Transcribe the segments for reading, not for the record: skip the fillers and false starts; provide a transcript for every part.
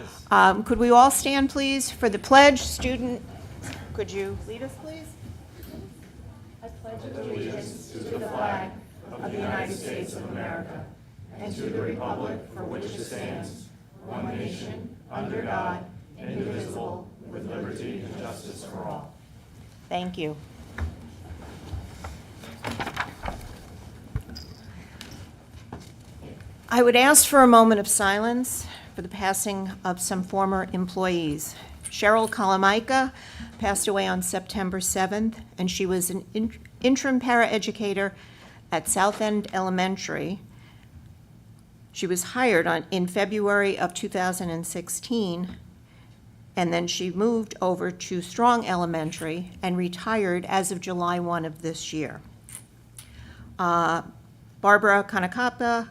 is. Could we all stand, please, for the pledge? Student, could you lead us, please? I pledge allegiance to the flag of the United States of America and to the republic for which it stands, one nation, under God, indivisible, with liberty and justice for all. Thank you. I would ask for a moment of silence for the passing of some former employees. Cheryl Kalamaika passed away on September 7th, and she was an interim paraeducator at South End Elementary. She was hired in February of 2016, and then she moved over to Strong Elementary and retired as of July 1 of this year. Barbara Kanakapa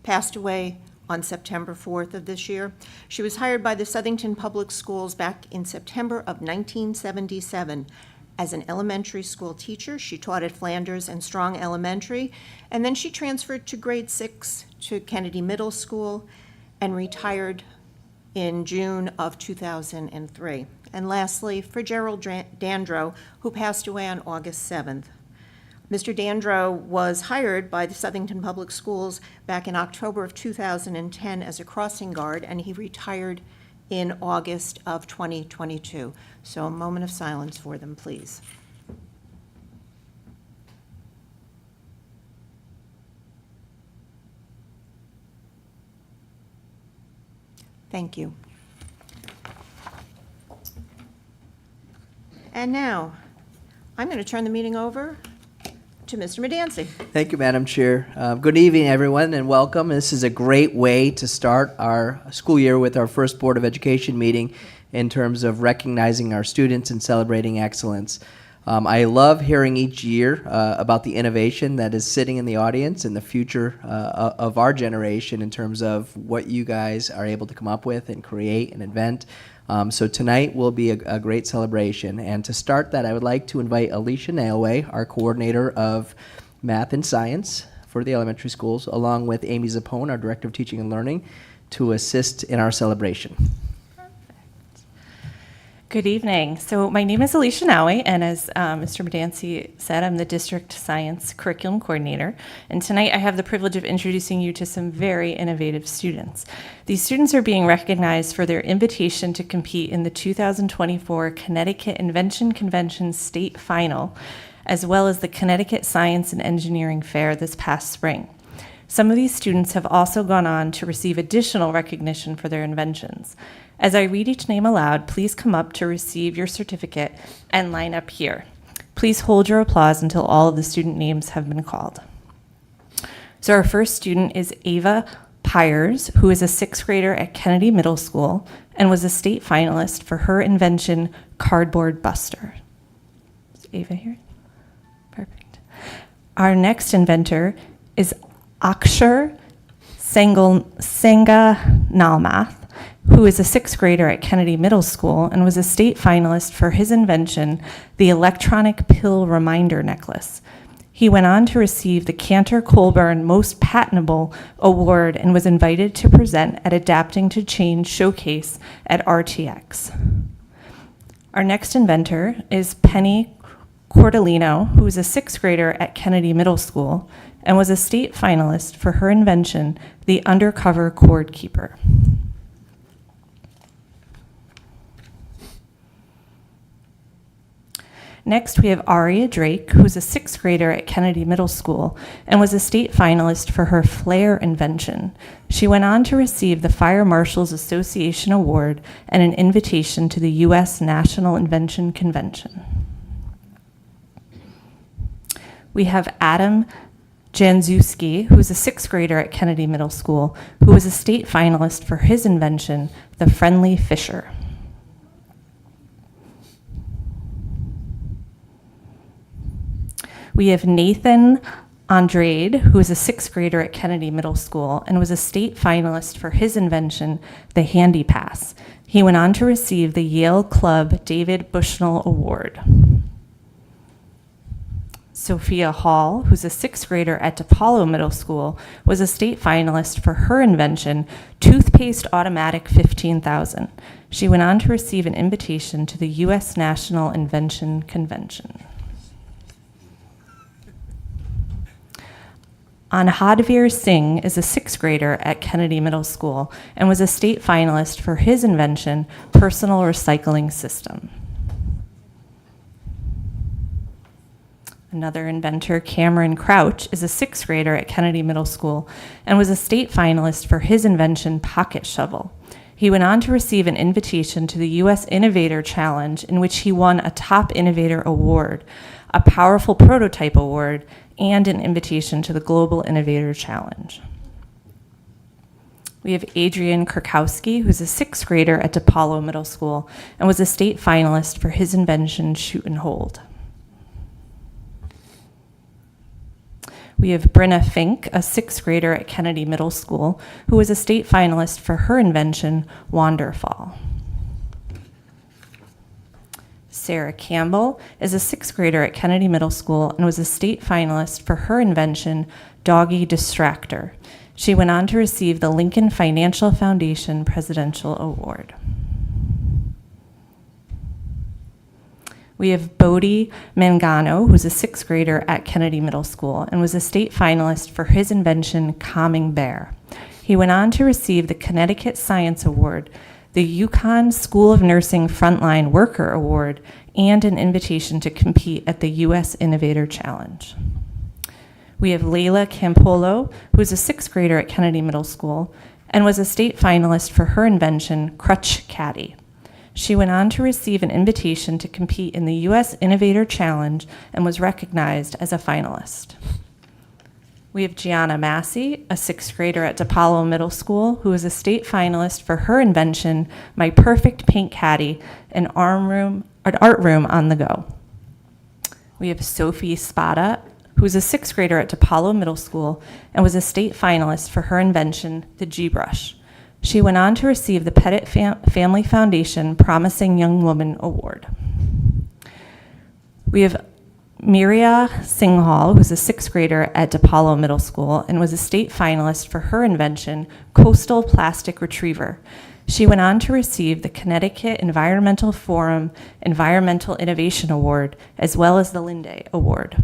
passed away on September 4th of this year. She was hired by the Southington Public Schools back in September of 1977 as an elementary school teacher. She taught at Flanders and Strong Elementary, and then she transferred to grade 6 to Kennedy Middle School and retired in June of 2003. And lastly, for Gerald Dandro, who passed away on August 7th. Mr. Dandro was hired by the Southington Public Schools back in October of 2010 as a crossing guard, and he retired in August of 2022. So a moment of silence for them, please. Thank you. And now, I'm going to turn the meeting over to Mr. Medancy. Thank you, Madam Chair. Good evening, everyone, and welcome. This is a great way to start our school year with our first Board of Education meeting in terms of recognizing our students and celebrating excellence. I love hearing each year about the innovation that is sitting in the audience and the future of our generation in terms of what you guys are able to come up with and create and invent. So tonight will be a great celebration. And to start that, I would like to invite Alicia Nailway, our coordinator of math and science for the elementary schools, along with Amy Zappone, our director of teaching and learning, to assist in our celebration. Good evening. So my name is Alicia Naui, and as Mr. Medancy said, I'm the District Science Curriculum Coordinator. And tonight I have the privilege of introducing you to some very innovative students. These students are being recognized for their invitation to compete in the 2024 Connecticut Invention Convention State Final, as well as the Connecticut Science and Engineering Fair this past spring. Some of these students have also gone on to receive additional recognition for their inventions. As I read each name aloud, please come up to receive your certificate and line up here. Please hold your applause until all of the student names have been called. So our first student is Ava Pyers, who is a 6th grader at Kennedy Middle School and was a state finalist for her invention, Cardboard Buster. Is Ava here? Perfect. Our next inventor is Akshar Senganalmath, who is a 6th grader at Kennedy Middle School and was a state finalist for his invention, the electronic pill reminder necklace. He went on to receive the Cantor Colburn Most Patentable Award and was invited to present at Adapting to Change Showcase at RTX. Our next inventor is Penny Cordellino, who is a 6th grader at Kennedy Middle School and was a state finalist for her invention, the Undercover Cord Keeper. Next, we have Aria Drake, who's a 6th grader at Kennedy Middle School and was a state finalist for her flare invention. She went on to receive the Fire Marshals Association Award and an invitation to the U.S. National Invention Convention. We have Adam Janzewski, who is a 6th grader at Kennedy Middle School, who was a state finalist for his invention, the Friendly Fisher. We have Nathan Andrade, who is a 6th grader at Kennedy Middle School and was a state finalist for his invention, the Handy Pass. He went on to receive the Yale Club David Bushnell Award. Sophia Hall, who's a sixth grader at DePaulo Middle School, was a state finalist for her invention, Toothpaste Automatic 15,000. She went on to receive an invitation to the U.S. National Invention Convention. Anhadveer Singh is a sixth grader at Kennedy Middle School and was a state finalist for his invention, Personal Recycling System. Another inventor, Cameron Crouch, is a sixth grader at Kennedy Middle School and was a state finalist for his invention, Pocket Shovel. He went on to receive an invitation to the U.S. Innovator Challenge, in which he won a Top Innovator Award, a Powerful Prototype Award, and an invitation to the Global Innovator Challenge. We have Adrian Kurkowski, who's a sixth grader at DePaulo Middle School and was a state finalist for his invention, Shoot and Hold. We have Brenna Fink, a sixth grader at Kennedy Middle School, who was a state finalist for her invention, Wanderfall. Sarah Campbell is a sixth grader at Kennedy Middle School and was a state finalist for her invention, Doggy Distractor. She went on to receive the Lincoln Financial Foundation Presidential Award. We have Bodhi Mangano, who's a sixth grader at Kennedy Middle School and was a state finalist for his invention, Calming Bear. He went on to receive the Connecticut Science Award, the Yukon School of Nursing Frontline Worker Award, and an invitation to compete at the U.S. Innovator Challenge. We have Layla Campolo, who is a sixth grader at Kennedy Middle School and was a state finalist for her invention, Crutch Caddy. She went on to receive an invitation to compete in the U.S. Innovator Challenge and was recognized as a finalist. We have Gianna Massey, a sixth grader at DePaulo Middle School, who was a state finalist for her invention, My Perfect Paint Caddy, an art room on the go. We have Sophie Spada, who is a sixth grader at DePaulo Middle School and was a state finalist for her invention, the G-Brush. She went on to receive the Pettit Family Foundation Promising Young Woman Award. We have Miria Singhal, who's a sixth grader at DePaulo Middle School and was a state finalist for her invention, Coastal Plastic Retriever. She went on to receive the Connecticut Environmental Forum Environmental Innovation Award, as well as the Linde Award.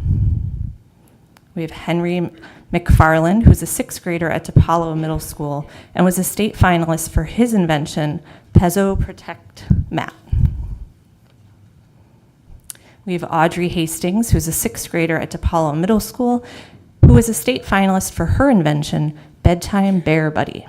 We have Henry McFarland, who's a sixth grader at DePaulo Middle School and was a state finalist for his invention, Pezzo Protect Mat. We have Audrey Hastings, who's a sixth grader at DePaulo Middle School, who was a state finalist for her invention, Bedtime Bear Buddy.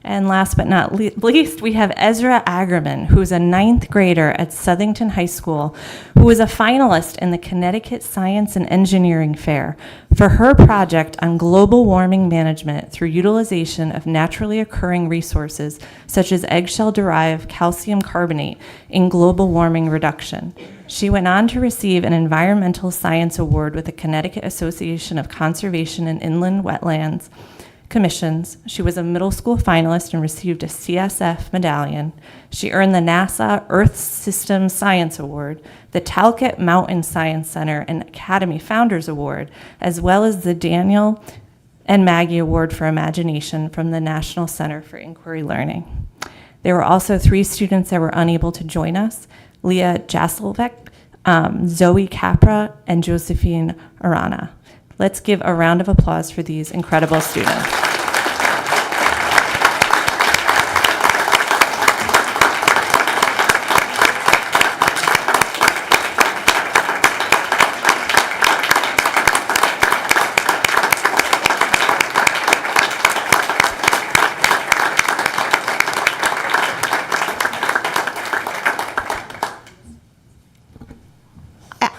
And last but not least, we have Ezra Agerman, who's a ninth grader at Southington High School, who was a finalist in the Connecticut Science and Engineering Fair for her project on global warming management through utilization of naturally occurring resources such as eggshell-derived calcium carbonate in global warming reduction. She went on to receive an Environmental Science Award with the Connecticut Association of Conservation and Inland Wetlands Commissions. She was a middle school finalist and received a CSF medallion. She earned the NASA Earth System Science Award, the Talcott Mountain Science Center and Academy Founders Award, as well as the Daniel and Maggie Award for Imagination from the National Center for Inquiry Learning. There were also 3 students that were unable to join us, Leah Jasselbeck, Zoe Capra, and Josephine Arana. Let's give a round of applause for these incredible students.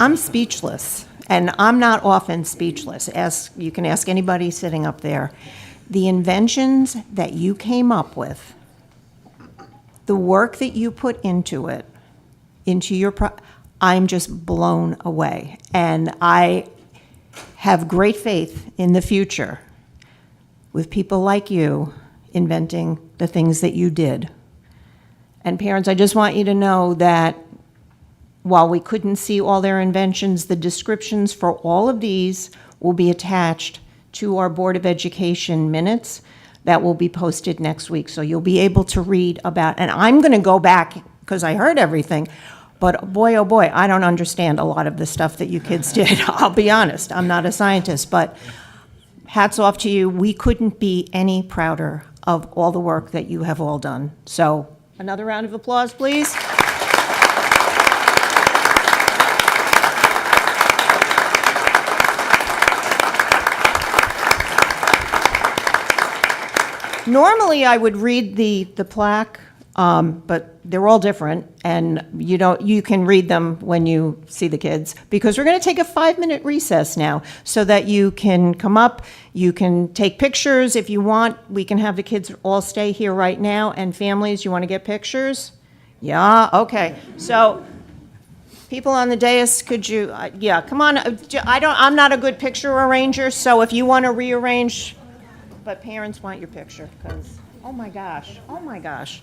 I'm speechless, and I'm not often speechless. You can ask anybody sitting up there. The inventions that you came up with, the work that you put into it, I'm just blown away. And I have great faith in the future with people like you inventing the things that you did. And parents, I just want you to know that While we couldn't see all their inventions, the descriptions for all of these will be attached to our Board of Education minutes that will be posted next week. So you'll be able to read about, and I'm going to go back because I heard everything, but boy, oh boy, I don't understand a lot of the stuff that you kids did. I'll be honest, I'm not a scientist, but hats off to you. We couldn't be any prouder of all the work that you have all done. So another round of applause, please. Normally, I would read the plaque, but they're all different, and you can read them when you see the kids, because we're going to take a 5-minute recess now, so that you can come up, you can take pictures if you want. We can have the kids all stay here right now, and families, you want to get pictures? Yeah, okay. So, people on the dais, could you, yeah, come on. I'm not a good picture arranger, so if you want to rearrange. But parents want your picture, because, oh my gosh, oh my gosh.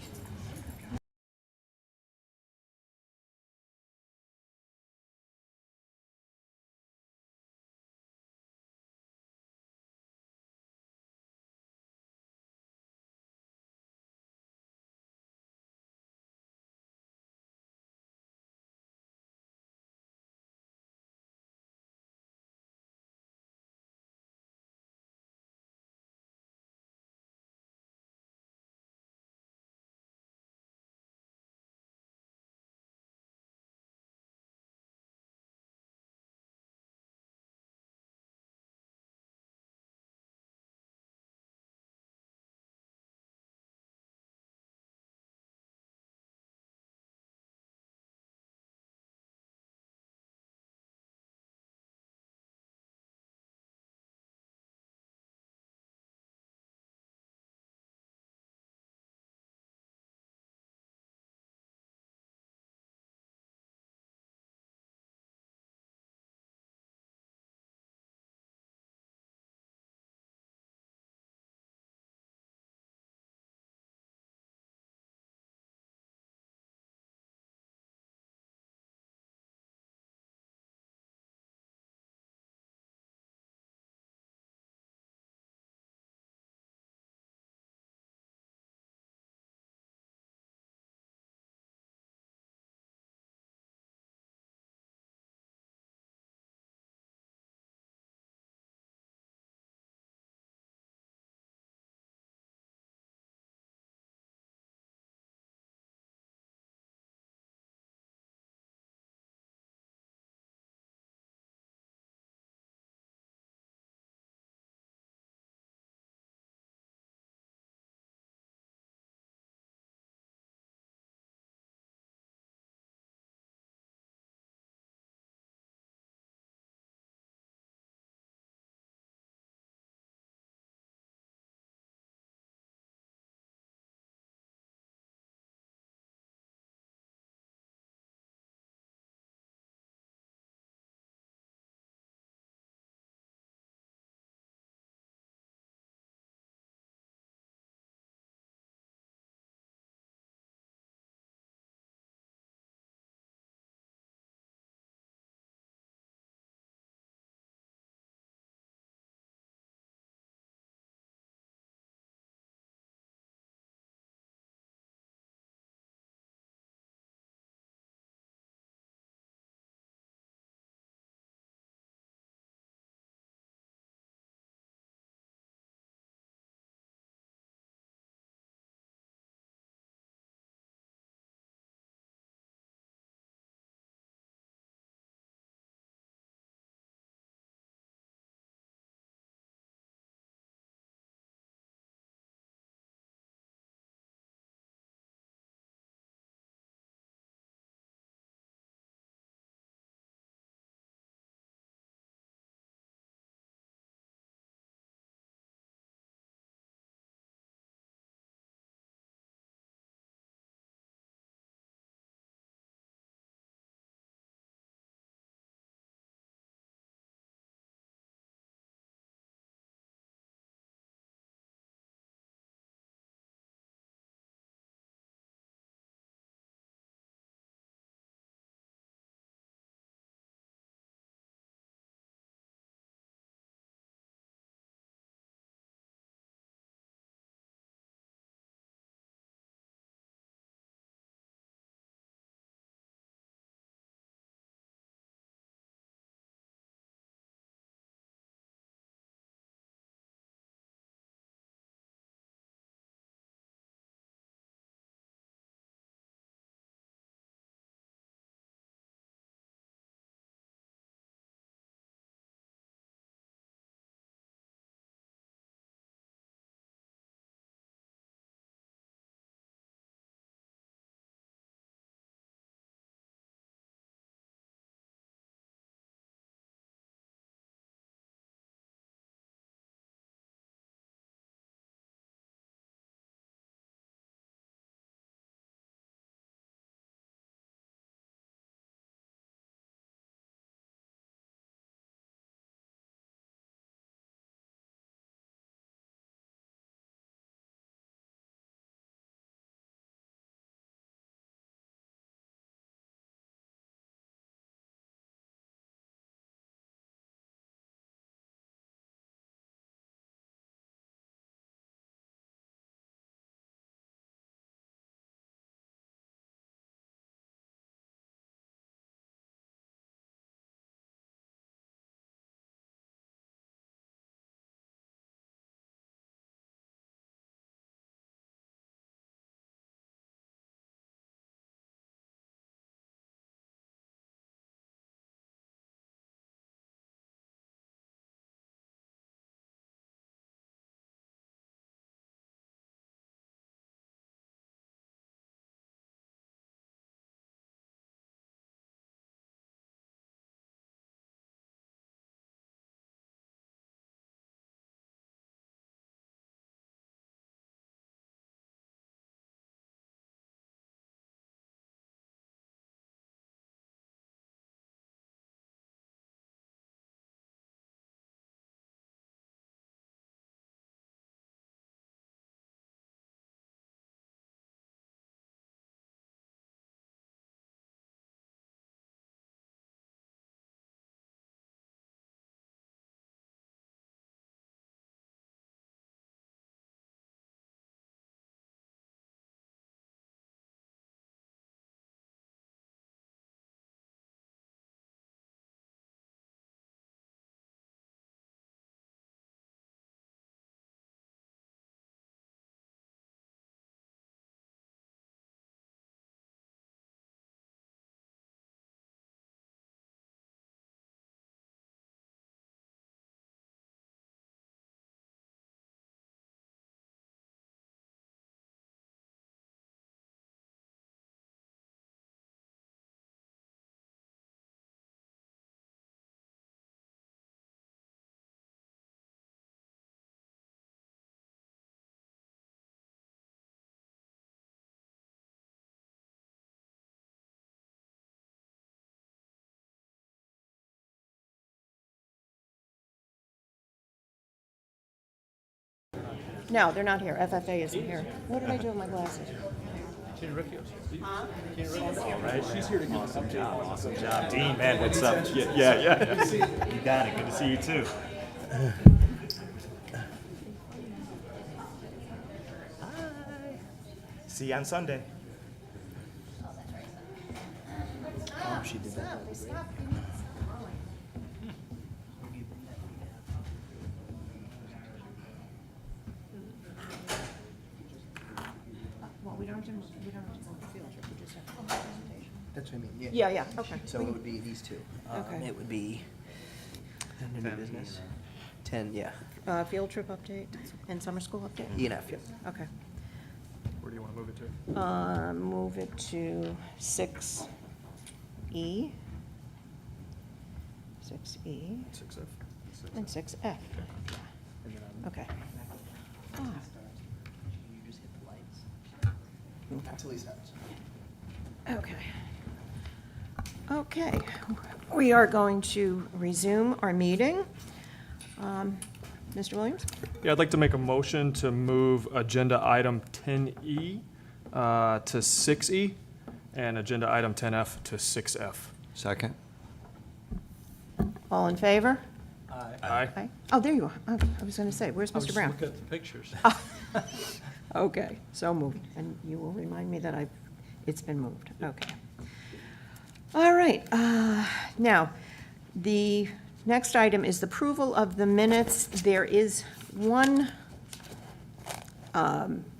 No, they're not here. FFA isn't here. What did I do with my glasses? Awesome job. Dean, man, what's up? Yeah. You got it. Good to see you too. Hi. See you on Sunday. She did that. Well, we don't have to go to field trip. We just have to go to presentation. That's what I mean, Yeah, okay. So it would be these two. Okay. It would be under new business. 10, yeah. Field trip update and summer school update? ENF, yep. Okay. Where do you want to move it to? Move it to 6E. 6E 6F. and 6F. Okay. Ah, You just hit the lights. Until he stops. okay. Okay, we are going to resume our meeting. Mr. Williams? Yeah, I'd like to make a motion to move agenda item 10E to 6E and agenda item 10F to 6F. Second. All in favor? Aye. Aye. Oh, there you are. Oh, I was going to say, where's Mr. Brown? Look at the pictures. Okay, so moved. And you will remind me that it's been moved. Okay. All right. Now, the next item is the approval of the minutes. There is one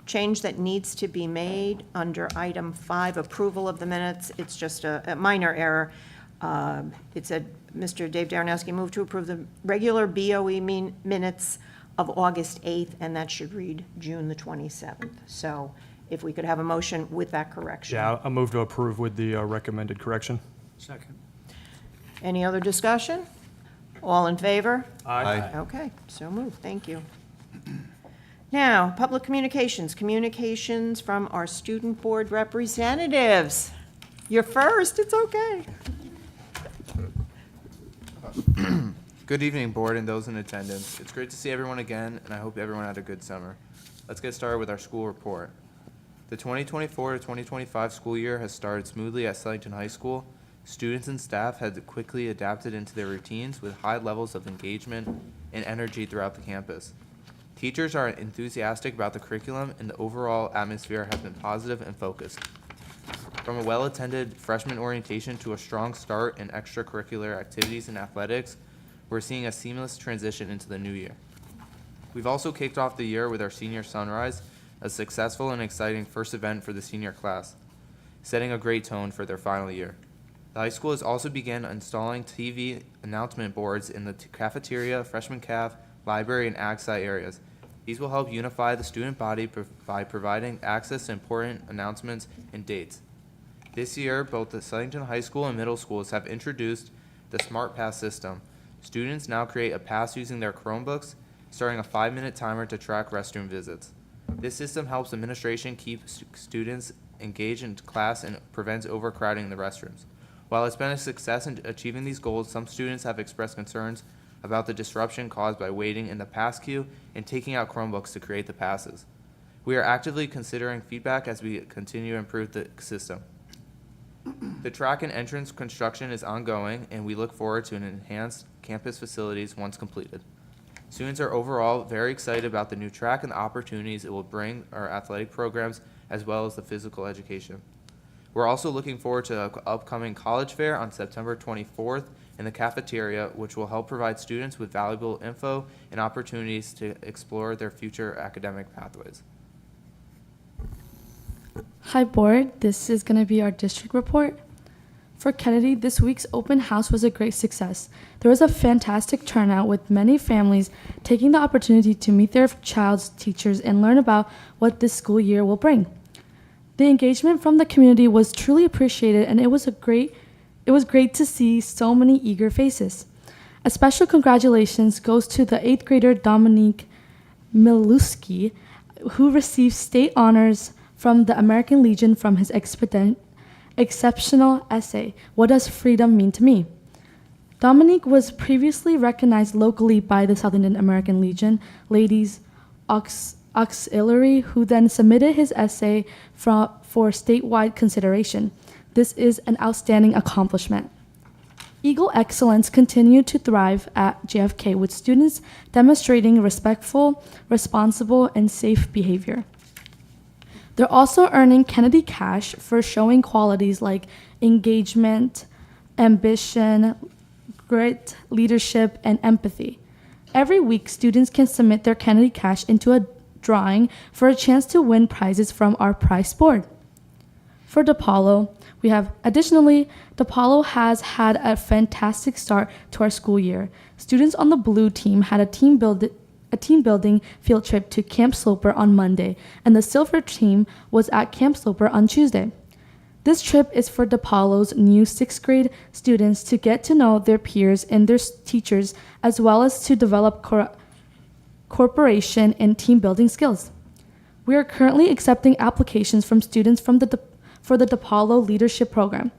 change that needs to be made under item 5, approval of the minutes. It's just a minor error. It said, Mr. Dave Darrenowski moved to approve the regular BOE minutes of August 8th, and that should read June the 27th. So if we could have a motion with that correction. Yeah, I'll move to approve with the recommended correction. Second. Any other discussion? All in favor? Aye. Okay, so moved, thank you. Now, public communications, communications from our student board representatives. You're first, it's okay. Good evening, board and those in attendance. It's great to see everyone again, and I hope everyone had a good summer. Let's get started with our school report. The 2024 to 2025 school year has started smoothly at Sellington High School. Students and staff had quickly adapted into their routines with high levels of engagement and energy throughout the campus. Teachers are enthusiastic about the curriculum, and the overall atmosphere has been positive and focused. From a well-attended freshman orientation to a strong start in extracurricular activities and athletics, we're seeing a seamless transition into the new year. We've also kicked off the year with our Senior Sunrise, a successful and exciting first event for the senior class, setting a great tone for their final year. The high school has also begun installing TV announcement boards in the cafeteria, freshman caf, library, and ag sci areas. These will help unify the student body by providing access to important announcements and dates. This year, both the Sellington High School and middle schools have introduced the Smart Pass system. Students now create a pass using their Chromebooks, starting a 5-minute timer to track restroom visits. This system helps administration keep students engaged in class and prevents overcrowding in the restrooms. While it's been a success in achieving these goals, some students have expressed concerns about the disruption caused by waiting in the pass queue and taking out Chromebooks to create the passes. We are actively considering feedback as we continue to improve the system. The track and entrance construction is ongoing, and we look forward to an enhanced campus facilities once completed. Students are overall very excited about the new track and the opportunities it will bring our athletic programs as well as the physical education. We're also looking forward to the upcoming college fair on September 24th in the cafeteria, which will help provide students with valuable info and opportunities to explore their future academic pathways. Hi board, this is going to be our district report. For Kennedy, this week's open house was a great success. There was a fantastic turnout with many families taking the opportunity to meet their child's teachers and learn about what this school year will bring. The engagement from the community was truly appreciated, and it was great to see so many eager faces. A special congratulations goes to the 8th grader Dominique Miluski, who received state honors from the American Legion from his exceptional essay, "What Does Freedom Mean to Me?" Dominique was previously recognized locally by the Southern American Legion Ladies Auxiliary, who then submitted his essay for statewide consideration. This is an outstanding accomplishment. Eagle Excellence continued to thrive at JFK with students demonstrating respectful, responsible, and safe behavior. They're also earning Kennedy Cash for showing qualities like engagement, ambition, grit, leadership, and empathy. Every week, students can submit their Kennedy Cash into a drawing for a chance to win prizes from our prize board. For DePaulo, additionally, DePaulo has had a fantastic start to our school year. Students on the blue team had a team building field trip to Camp Sloper on Monday, and the silver team was at Camp Sloper on Tuesday. This trip is for DePaulo's new 6th grade students to get to know their peers and their teachers, as well as to develop cooperation and team building skills. We are currently accepting applications from students for the DePaulo Leadership Program.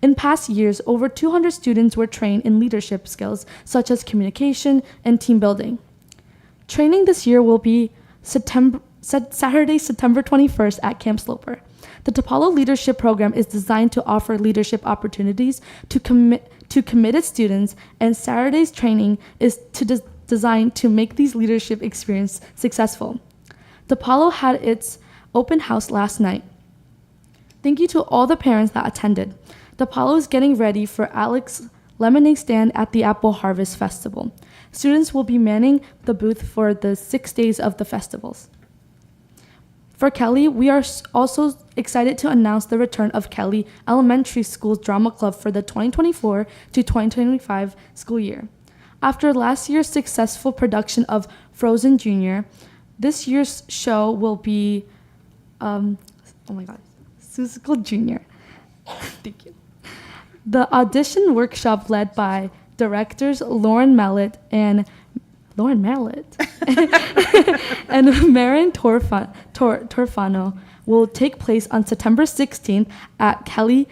In past years, over 200 students were trained in leadership skills such as communication and team building. Training this year will be Saturday, September 21st at Camp Sloper. The DePaulo Leadership Program is designed to offer leadership opportunities to committed students, and Saturday's training is designed to make these leadership experiences successful. DePaulo had its open house last night. Thank you to all the parents that attended. DePaulo is getting ready for Alex's lemonade stand at the Apple Harvest Festival. Students will be manning the booth for the 6 days of the festivals. For Kelly, we are also excited to announce the return of Kelly Elementary School's Drama Club for the 2024 to 2025 school year. After last year's successful production of Frozen Jr., this year's show will be, Seussical Jr. Thank you. The audition workshop led by directors Lauren Mallet and Marin Torfano will take place on September 16th at Kelly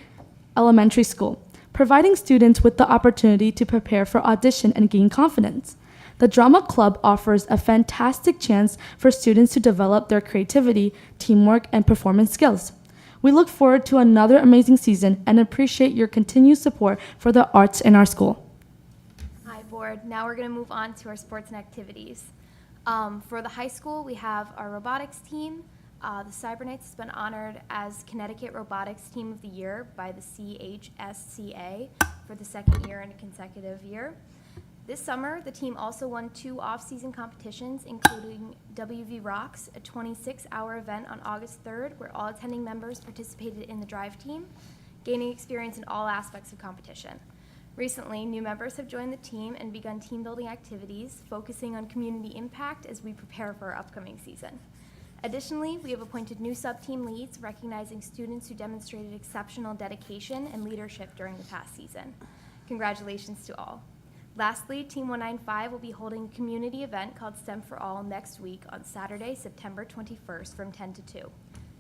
Elementary School, providing students with the opportunity to prepare for audition and gain confidence. The Drama Club offers a fantastic chance for students to develop their creativity, teamwork, and performance skills. We look forward to another amazing season and appreciate your continued support for the arts in our school. Hi, board. Now we're going to move on to our sports and activities. For the high school, we have our robotics team. The Cyberknights has been honored as Connecticut Robotics Team of the Year by the CHSCA for the second year in a consecutive year. This summer, the team also won 2 off-season competitions, including WV Rocks, a 26-hour event on August 3rd, where all attending members participated in the drive team, gaining experience in all aspects of competition. Recently, new members have joined the team and begun team-building activities, focusing on community impact as we prepare for our upcoming season. Additionally, we have appointed new sub-team leads, recognizing students who demonstrated exceptional dedication and leadership during the past season. Congratulations to all. Lastly, Team 195 will be holding a community event called STEM for All next week on Saturday, September 21st from 10 to 2.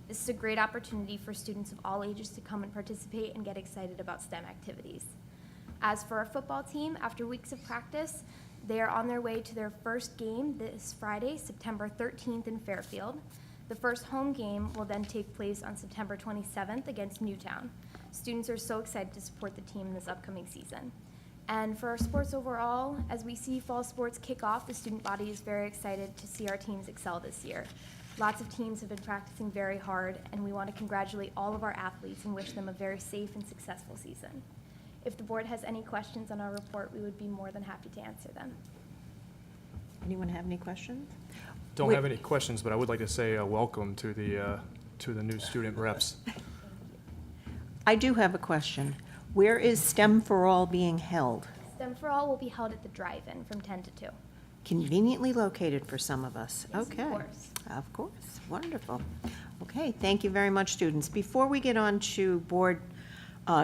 This is a great opportunity for students of all ages to come and participate and get excited about STEM activities. As for our football team, after weeks of practice, they are on their way to their first game this Friday, September 13th in Fairfield. The first home game will then take place on September 27th against Newtown. Students are so excited to support the team in this upcoming season. And for our sports overall, as we see fall sports kick off, the student body is very excited to see our teams excel this year. Lots of teams have been practicing very hard, and we want to congratulate all of our athletes and wish them a very safe and successful season. If the board has any questions on our report, we would be more than happy to answer them. Anyone have any questions? Don't have any questions, but I would like to say welcome to the new student reps. I do have a question. Where is STEM for All being held? STEM for All will be held at the drive-in from 10 to 2. Conveniently located for some of us. Yes, Okay. of course. Of course. Wonderful. Okay, thank you very much, students. Before we get on to board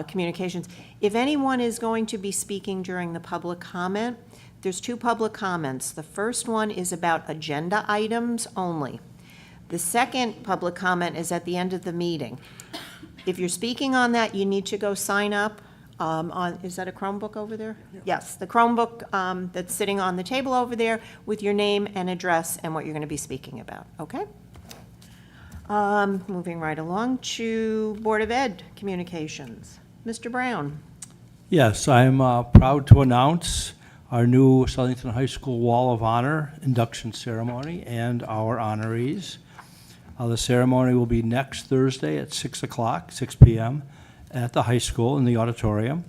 communications, if anyone is going to be speaking during the public comment, there's 2 public comments. The first one is about agenda items only. The second public comment is at the end of the meeting. If you're speaking on that, you need to go sign up is that a Chromebook over there? Yes, the Chromebook that's sitting on the table over there with your name and address and what you're going to be speaking about, okay? Moving right along to Board of Ed communications. Mr. Brown. Yes, I'm proud to announce our new Southington High School Wall of Honor induction ceremony and our honorees. The ceremony will be next Thursday at 6 o'clock, 6 p.m. at the high school in the auditorium.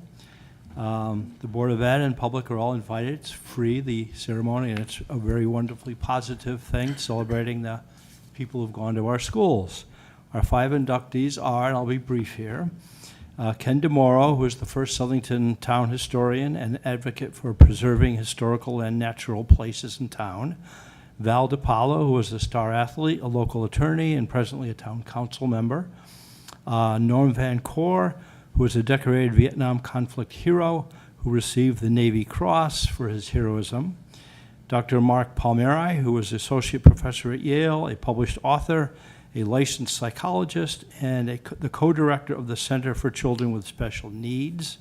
The Board of Ed and public are all invited. It's free, the ceremony, and it's a very wonderfully positive thing, celebrating the people who've gone to our schools. Our 5 inductees are, and I'll be brief here, Ken DeMoro, who is the first Southington town historian and advocate for preserving historical and natural places in town. Val DiPaolo, who is a star athlete, a local attorney, and presently a town council member. Norm Van Cor, who is a decorated Vietnam conflict hero who received the Navy Cross for his heroism. Dr. Mark Palmieri, who is associate professor at Yale, a published author, a licensed psychologist, and the co-director of the Center for Children with Special Needs.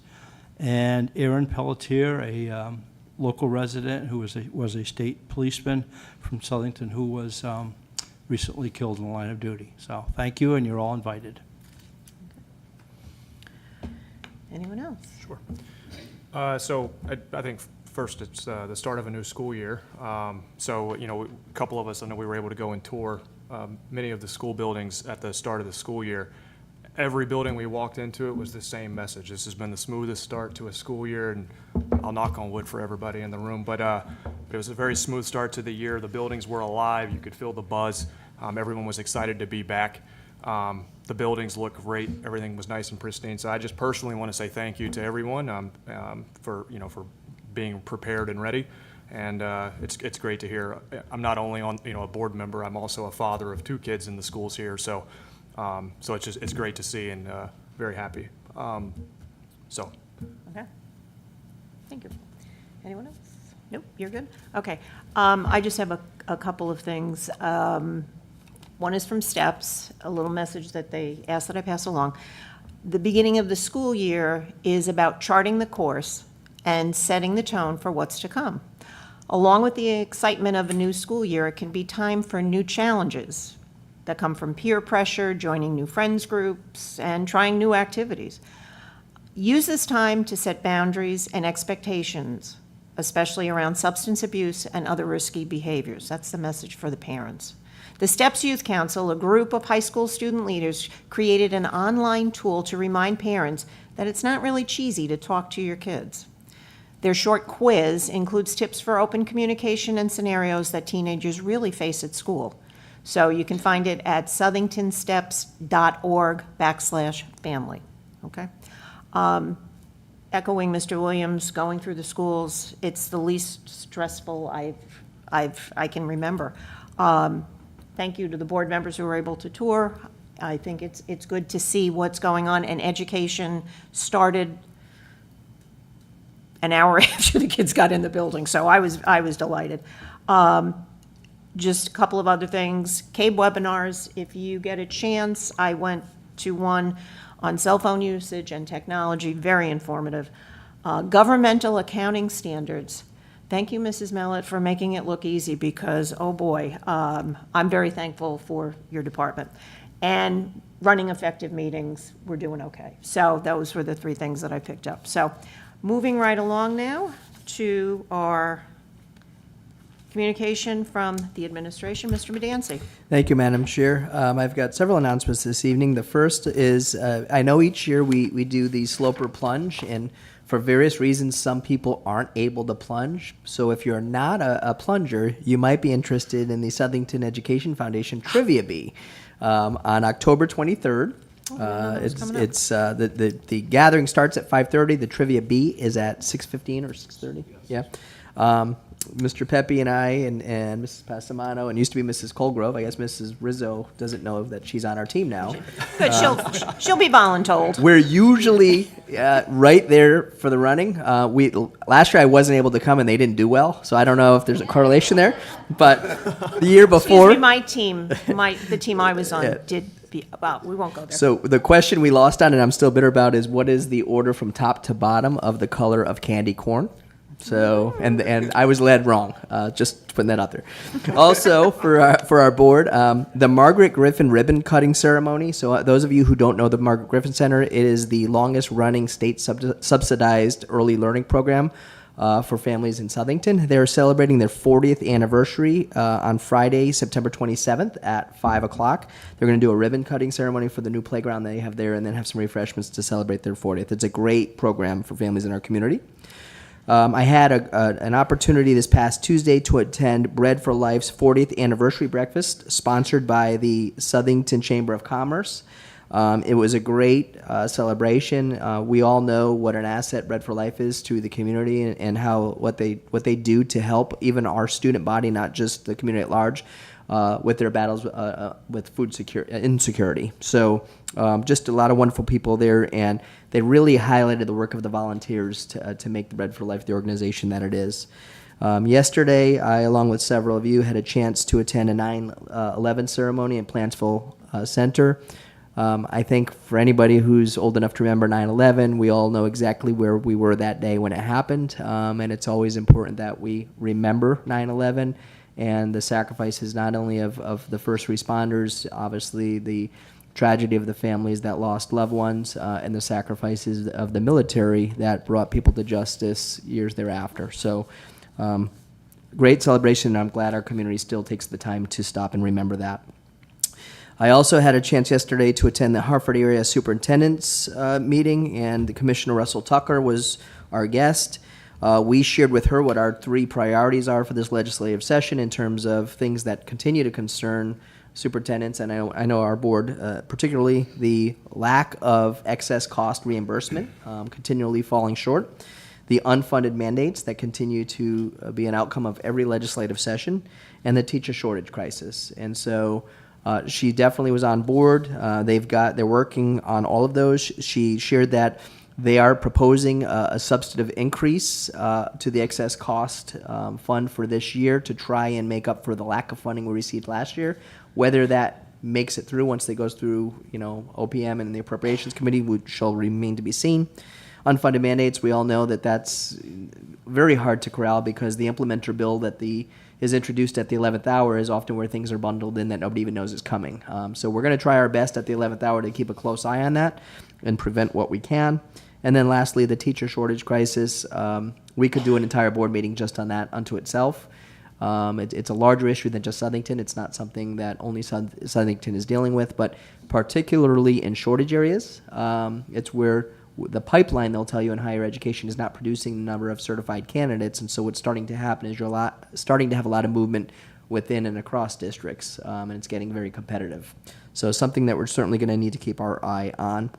And Aaron Pelletier, a local resident who was a state policeman from Southington who was recently killed in the line of duty. So thank you, and you're all invited. Anyone else? Sure. So I think first it's the start of a new school year. So, you know, a couple of us, I know we were able to go and tour many of the school buildings at the start of the school year. Every building we walked into, it was the same message. This has been the smoothest start to a school year, and I'll knock on wood for everybody in the room, but it was a very smooth start to the year. The buildings were alive. You could feel the buzz. Everyone was excited to be back. The buildings look great. Everything was nice and pristine. So I just personally want to say thank you to everyone for being prepared and ready. And it's great to hear. I'm not only a board member. I'm also a father of 2 kids in the schools here. So it's great to see and very happy. Okay. Thank you. Anyone else? Nope, you're good? Okay. I just have a couple of things. One is from STEPS, a little message that they asked that I pass along. The beginning of the school year is about charting the course and setting the tone for what's to come. Along with the excitement of a new school year, it can be time for new challenges that come from peer pressure, joining new friends groups, and trying new activities. Use this time to set boundaries and expectations, especially around substance abuse and other risky behaviors. That's the message for the parents. The STEPS Youth Council, a group of high school student leaders, created an online tool to remind parents that it's not really cheesy to talk to your kids. Their short quiz includes tips for open communication and scenarios that teenagers really face at school. So you can find it at southingtonsteps.org/family, okay? Echoing Mr. Williams, going through the schools, it's the least stressful I can remember. Thank you to the board members who were able to tour. I think it's good to see what's going on, and education started an hour after the kids got in the building, so I was delighted. Just a couple of other things. CABE webinars, if you get a chance, I went to one on cell phone usage and technology, very informative. Governmental accounting standards. Thank you, Mrs. Mellett, for making it look easy because, oh boy, I'm very thankful for your department. And running effective meetings, we're doing okay. So those were the 3 things that I picked up. So moving right along now to our communication from the administration, Mr. Medancy. Thank you, Madam Chair. I've got several announcements this evening. The first is, I know each year we do the Sloper Plunge, and for various reasons, some people aren't able to plunge. So if you're not a plunger, you might be interested in the Southington Education Foundation Trivia Bee on October 23rd. The gathering starts at 5:30. The Trivia Bee is at 6:15 or 6:30. Yeah. Mr. Pepe and I and Mrs. Passamano, and used to be Mrs. Colgrove. I guess Mrs. Rizzo doesn't know that she's on our team now. Good, she'll be voluntold. We're usually right there for the running. Last year I wasn't able to come and they didn't do well, so I don't know if there's a correlation there. But the year before, Excuse me, my team, the team I was on, Yeah. did well, we won't go there. So the question we lost on, and I'm still bitter about, is what is the order from top to bottom of the color of candy corn? So, and I was led wrong, just putting that out there. Also, for our board, the Margaret Griffin ribbon cutting ceremony. So those of you who don't know the Margaret Griffin Center, it is the longest running state subsidized early learning program for families in Southington. They're celebrating their 40th anniversary on Friday, September 27th at 5 o'clock. They're going to do a ribbon cutting ceremony for the new playground they have there and then have some refreshments to celebrate their 40th. It's a great program for families in our community. I had an opportunity this past Tuesday to attend Bread for Life's 40th anniversary breakfast, sponsored by the Southington Chamber of Commerce. It was a great celebration. We all know what an asset Bread for Life is to the community and how what they do to help even our student body, not just the community at large, with their battles with food insecurity. So just a lot of wonderful people there, and they really highlighted the work of the volunteers to make the Bread for Life the organization that it is. Yesterday, I, along with several of you, had a chance to attend a 9/11 ceremony in Plantsville Center. I think for anybody who's old enough to remember 9/11, we all know exactly where we were that day when it happened, and it's always important that we remember 9/11 and the sacrifices not only of the first responders, obviously the tragedy of the families that lost loved ones, and the sacrifices of the military that brought people to justice years thereafter. So great celebration, and I'm glad our community still takes the time to stop and remember that. I also had a chance yesterday to attend the Hartford Area Superintendent's meeting, and Commissioner Russell Tucker was our guest. We shared with her what our 3 priorities are for this legislative session in terms of things that continue to concern superintendents, and I know our board, particularly the lack of excess cost reimbursement, continually falling short, the unfunded mandates that continue to be an outcome of every legislative session, and the teacher shortage crisis. And so she definitely was on board. They're working on all of those. She shared that they are proposing a substantive increase to the excess cost fund for this year to try and make up for the lack of funding we received last year. Whether that makes it through once they goes through, OPM and the Appropriations Committee, which shall remain to be seen. Unfunded mandates, we all know that that's very hard to corral because the implementer bill that is introduced at the 11th hour is often where things are bundled in that nobody even knows is coming. So we're going to try our best at the 11th hour to keep a close eye on that and prevent what we can. And then lastly, the teacher shortage crisis. We could do an entire board meeting just on that unto itself. It's a larger issue than just Southington. It's not something that only Southington is dealing with, but particularly in shortage areas, it's where the pipeline, they'll tell you, in higher education is not producing the number of certified candidates, and so what's starting to happen is you're starting to have a lot of movement within and across districts, and it's getting very competitive. So something that we're certainly going to need to keep our eye on.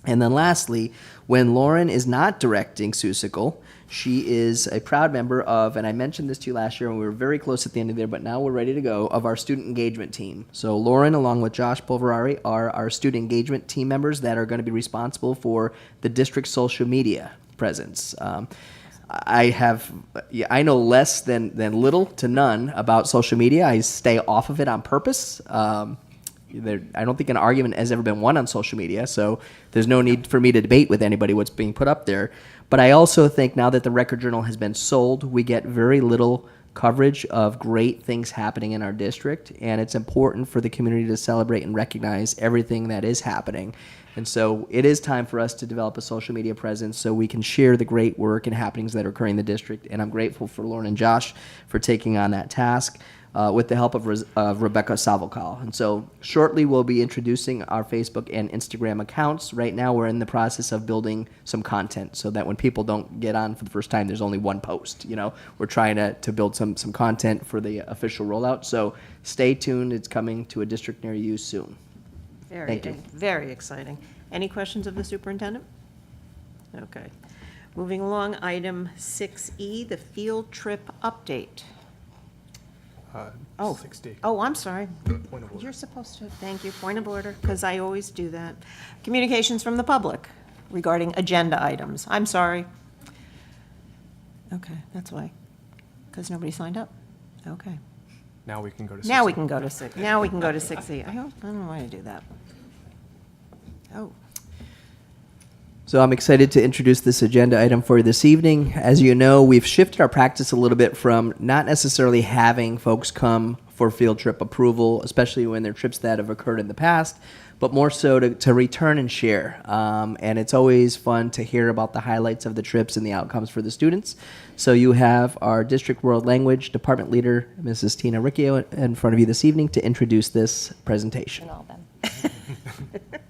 And then lastly, when Lauren is not directing Seussical, she is a proud member of, and I mentioned this to you last year when we were very close at the end of the year, but now we're ready to go, of our student engagement team. So Lauren, along with Josh Pulverari, are our student engagement team members that are going to be responsible for the district's social media presence. I know less than little to none about social media. I stay off of it on purpose. I don't think an argument has ever been won on social media, so there's no need for me to debate with anybody what's being put up there. But I also think now that the Record Journal has been sold, we get very little coverage of great things happening in our district, and it's important for the community to celebrate and recognize everything that is happening. And so it is time for us to develop a social media presence so we can share the great work and happenings that are occurring in the district, and I'm grateful for Lauren and Josh for taking on that task. With the help of Rebecca Savalkal. And so shortly we'll be introducing our Facebook and Instagram accounts. Right now we're in the process of building some content so that when people don't get on for the first time, there's only one post. We're trying to build some content for the official rollout. So stay tuned. It's coming to a district near you soon. Thank you. Very exciting. Any questions of the superintendent? Okay. Moving along, item 6E, the field trip update. 6D. Oh, I'm sorry. Point of order. You're supposed to, thank you, point of order, because I always do that. Communications from the public regarding agenda items. I'm sorry. Okay, that's why, because nobody signed up. Okay. Now we can go to 6D. Now we can go to 6E. I don't know why to do that. Oh, So I'm excited to introduce this agenda item for you this evening. As you know, we've shifted our practice a little bit from not necessarily having folks come for field trip approval, especially when they're trips that have occurred in the past, but more so to return and share. And it's always fun to hear about the highlights of the trips and the outcomes for the students. So you have our District World Language Department Leader, Mrs. Tina Riccio, in front of you this evening to introduce this presentation. And all of them.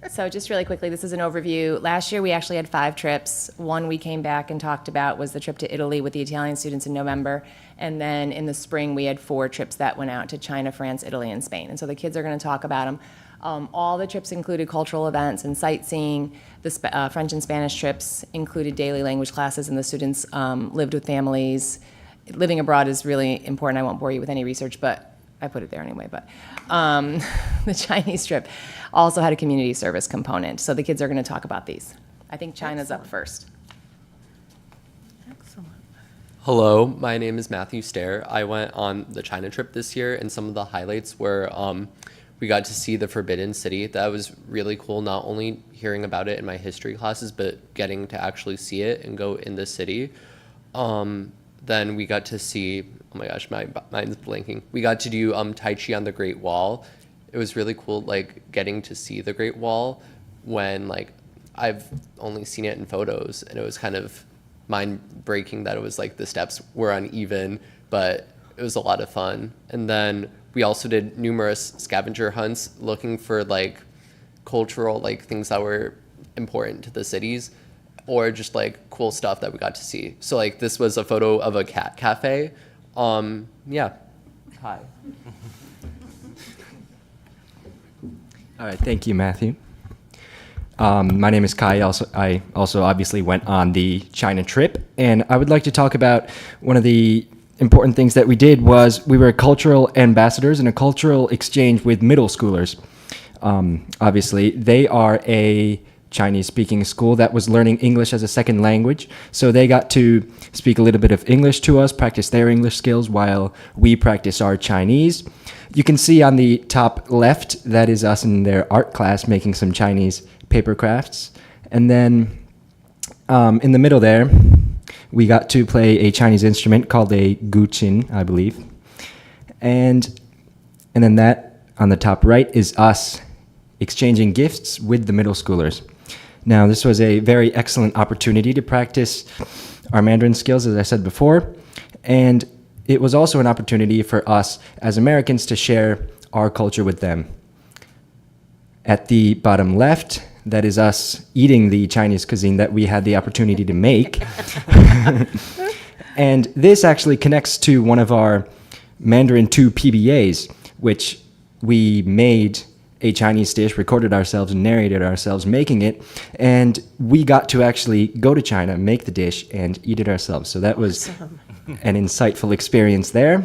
So just really quickly, this is an overview. Last year, we actually had 5 trips. One we came back and talked about was the trip to Italy with the Italian students in November. And then in the spring, we had 4 trips that went out to China, France, Italy, and Spain. And so the kids are going to talk about them. All the trips included cultural events and sightseeing. The French and Spanish trips included daily language classes, and the students lived with families. Living abroad is really important. I won't bore you with any research, but I put it there anyway. But the Chinese trip also had a community service component. So the kids are going to talk about these. I think China's up first. excellent. Hello, my name is Matthew Stair. I went on the China trip this year, and some of the highlights were we got to see the Forbidden City. That was really cool, not only hearing about it in my history classes, but getting to actually see it and go in the city. Then we got to see, oh my gosh, my mind's blanking. We got to do Tai Chi on the Great Wall. It was really cool, like, getting to see the Great Wall when, like, I've only seen it in photos, and it was kind of mind-breaking that it was, like, the steps were uneven, but it was a lot of fun. And then we also did numerous scavenger hunts looking for, like, cultural, like, things that were important to the cities, or just, like, cool stuff that we got to see. So, like, this was a photo of a cat cafe. Yeah. Hi. All right, thank you, Matthew. My name is Kai. I also obviously went on the China trip, and I would like to talk about one of the important things that we did was we were cultural ambassadors in a cultural exchange with middle schoolers. Obviously, they are a Chinese-speaking school that was learning English as a second language, so they got to speak a little bit of English to us, practice their English skills while we practice our Chinese. You can see on the top left, that is us in their art class making some Chinese paper crafts. And then in the middle there, we got to play a Chinese instrument called a guqin, I believe. And then that on the top right is us exchanging gifts with the middle schoolers. Now, this was a very excellent opportunity to practice our Mandarin skills, as I said before, and it was also an opportunity for us as Americans to share our culture with them. At the bottom left, that is us eating the Chinese cuisine that we had the opportunity to make. And this actually connects to one of our Mandarin 2 PBAs, which we made a Chinese dish, recorded ourselves and narrated ourselves making it, and we got to actually go to China, make the dish, and eat it ourselves. So that was an insightful experience there.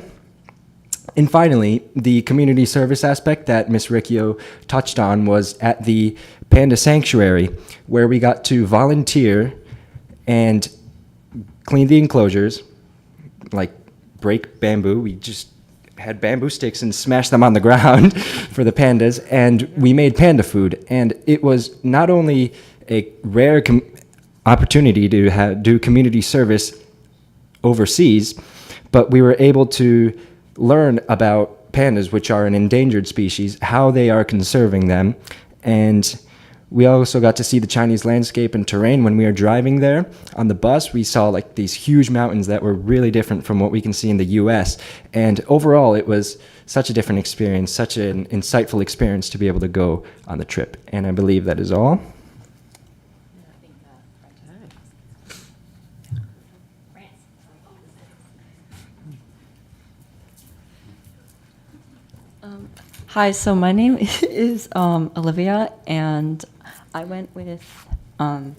And finally, the community service aspect that Ms. Riccio touched on was at the Panda Sanctuary, where we got to volunteer and clean the enclosures, like break bamboo. We just had bamboo sticks and smashed them on the ground for the pandas, and we made panda food. And it was not only a rare opportunity to do community service overseas, but we were able to learn about pandas, which are an endangered species, how they are conserving them. And we also got to see the Chinese landscape and terrain when we were driving there. On the bus, we saw like these huge mountains that were really different from what we can see in the US. And overall, it was such a different experience, such an insightful experience to be able to go on the trip. And I believe that is all. Hi, so my name is Olivia, and I went with. Hi,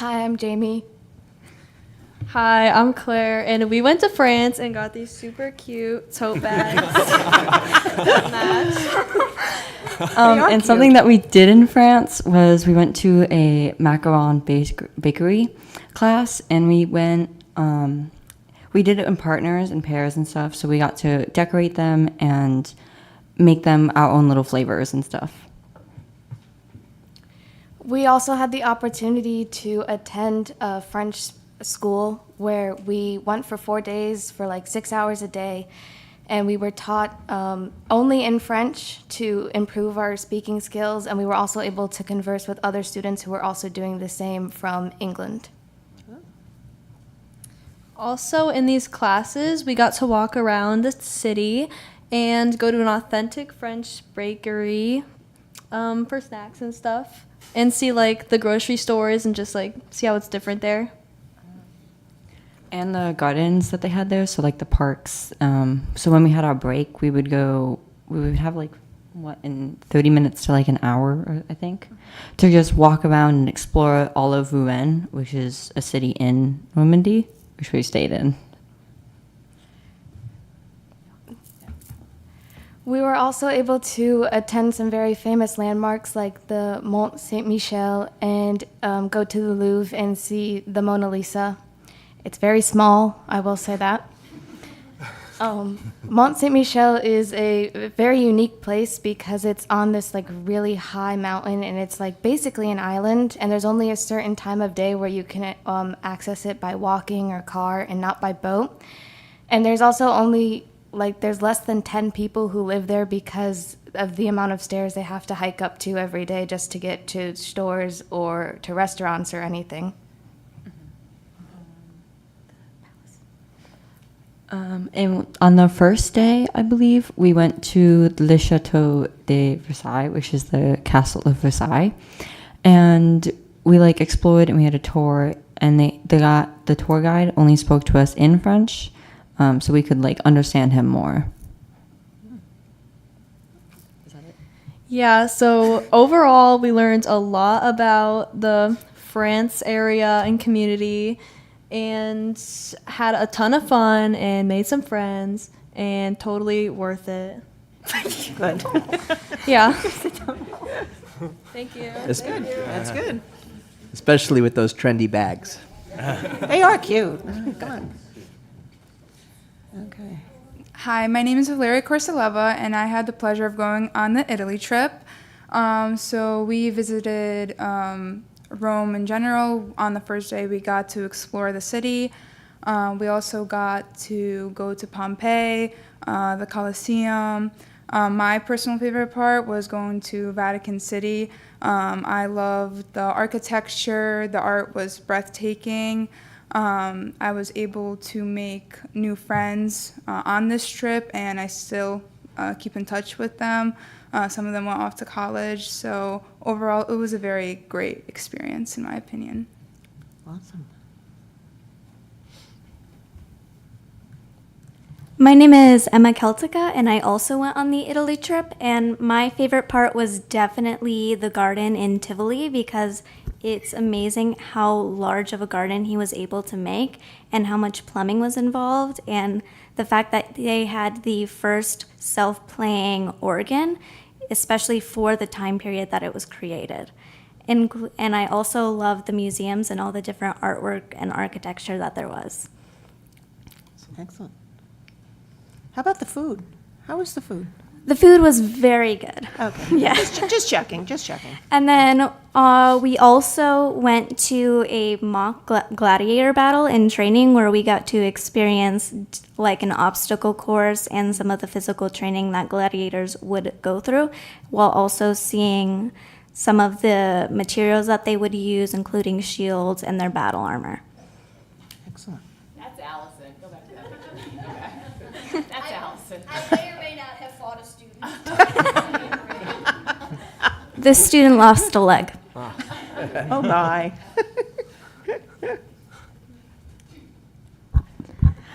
I'm Jamie. Hi, I'm Claire, and we went to France and got these super cute tote bags. And something that we did in France was we went to a macaron bakery class, and we went. We did it in partners and pairs and stuff, so we got to decorate them and make them our own little flavors and stuff. We also had the opportunity to attend a French school where we went for 4 days for like 6 hours a day, and we were taught only in French to improve our speaking skills, and we were also able to converse with other students who were also doing the same from England. Also, in these classes, we got to walk around the city and go to an authentic French bakery for snacks and stuff, and see like the grocery stores and just like see how it's different there. And the gardens that they had there, so like the parks. So when we had our break, we would have like, in 30 minutes to like an hour, I think, to just walk around and explore all of Rouen, which is a city in Normandy, which we stayed in. We were also able to attend some very famous landmarks like the Mont Saint-Michel and go to the Louvre and see the Mona Lisa. It's very small, I will say that. Mont Saint-Michel is a very unique place because it's on this like really high mountain, and it's like basically an island, and there's only a certain time of day where you can access it by walking or car and not by boat. And there's also only there's less than 10 people who live there because of the amount of stairs they have to hike up to every day just to get to stores or to restaurants or anything. And on the first day, I believe, we went to Le Chateau de Versailles, which is the Castle of Versailles. And we like explored and we had a tour, and the tour guide only spoke to us in French, so we could like understand him more. Yeah, so overall, we learned a lot about the France area and community, and had a ton of fun and made some friends, and totally worth it. Good. Yeah. Thank you. That's good. That's good. Especially with those trendy bags. They are cute. Come on. Okay. Hi, my name is Valeria Korsaleva, and I had the pleasure of going on the Italy trip. So we visited Rome in general. On the first day, we got to explore the city. We also got to go to Pompeii, the Colosseum. My personal favorite part was going to Vatican City. I loved the architecture. The art was breathtaking. I was able to make new friends on this trip, and I still keep in touch with them. Some of them went off to college, so overall it was a very great experience in my opinion. Awesome. My name is Emma Celtica, and I also went on the Italy trip, and my favorite part was definitely the garden in Tivoli, because it's amazing how large of a garden he was able to make and how much plumbing was involved, and the fact that they had the first self-playing organ, especially for the time period that it was created. And I also loved the museums and all the different artwork and architecture that there was. Excellent. How about the food? How was the food? The food was very good. Okay. Yeah. Just checking. And then we also went to a mock gladiator battle in training where we got to experience like an obstacle course and some of the physical training that gladiators would go through, while also seeing some of the materials that they would use, including shields and their battle armor. Excellent. That's Allison. Go back to that picture. Go back. That's Allison. I may or may not have fought a student. This student lost a leg. Oh, my.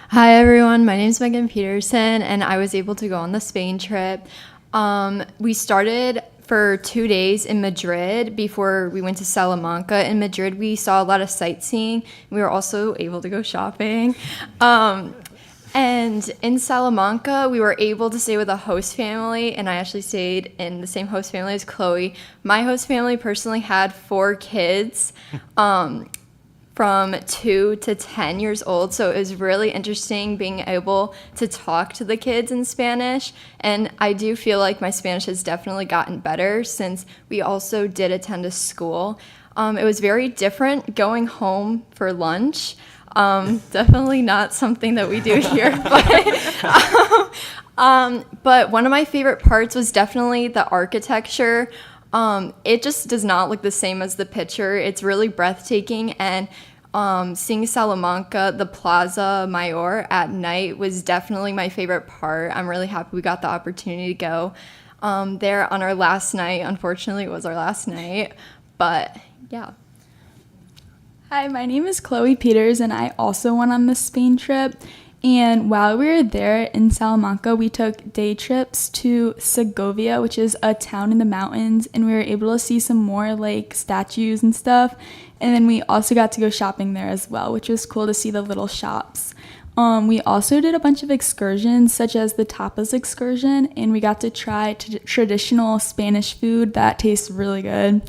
Hi, everyone. My name is Megan Peterson, and I was able to go on the Spain trip. We started for 2 days in Madrid before we went to Salamanca. In Madrid, we saw a lot of sightseeing. We were also able to go shopping. And in Salamanca, we were able to stay with a host family, and I actually stayed in the same host family as Chloe. My host family personally had 4 kids. from 2 to 10 years old. So it was really interesting being able to talk to the kids in Spanish. And I do feel like my Spanish has definitely gotten better since we also did attend a school. It was very different going home for lunch. Definitely not something that we do here, but one of my favorite parts was definitely the architecture. It just does not look the same as the picture. It's really breathtaking, and seeing Salamanca, the Plaza Mayor at night was definitely my favorite part. I'm really happy we got the opportunity to go there on our last night. Unfortunately, it was our last night, but yeah. Hi, my name is Chloe Peters, and I also went on the Spain trip. And while we were there in Salamanca, we took day trips to Segovia, which is a town in the mountains, and we were able to see some more like statues and stuff. And then we also got to go shopping there as well, which was cool to see the little shops. We also did a bunch of excursions, such as the tapas excursion, and we got to try traditional Spanish food that tastes really good.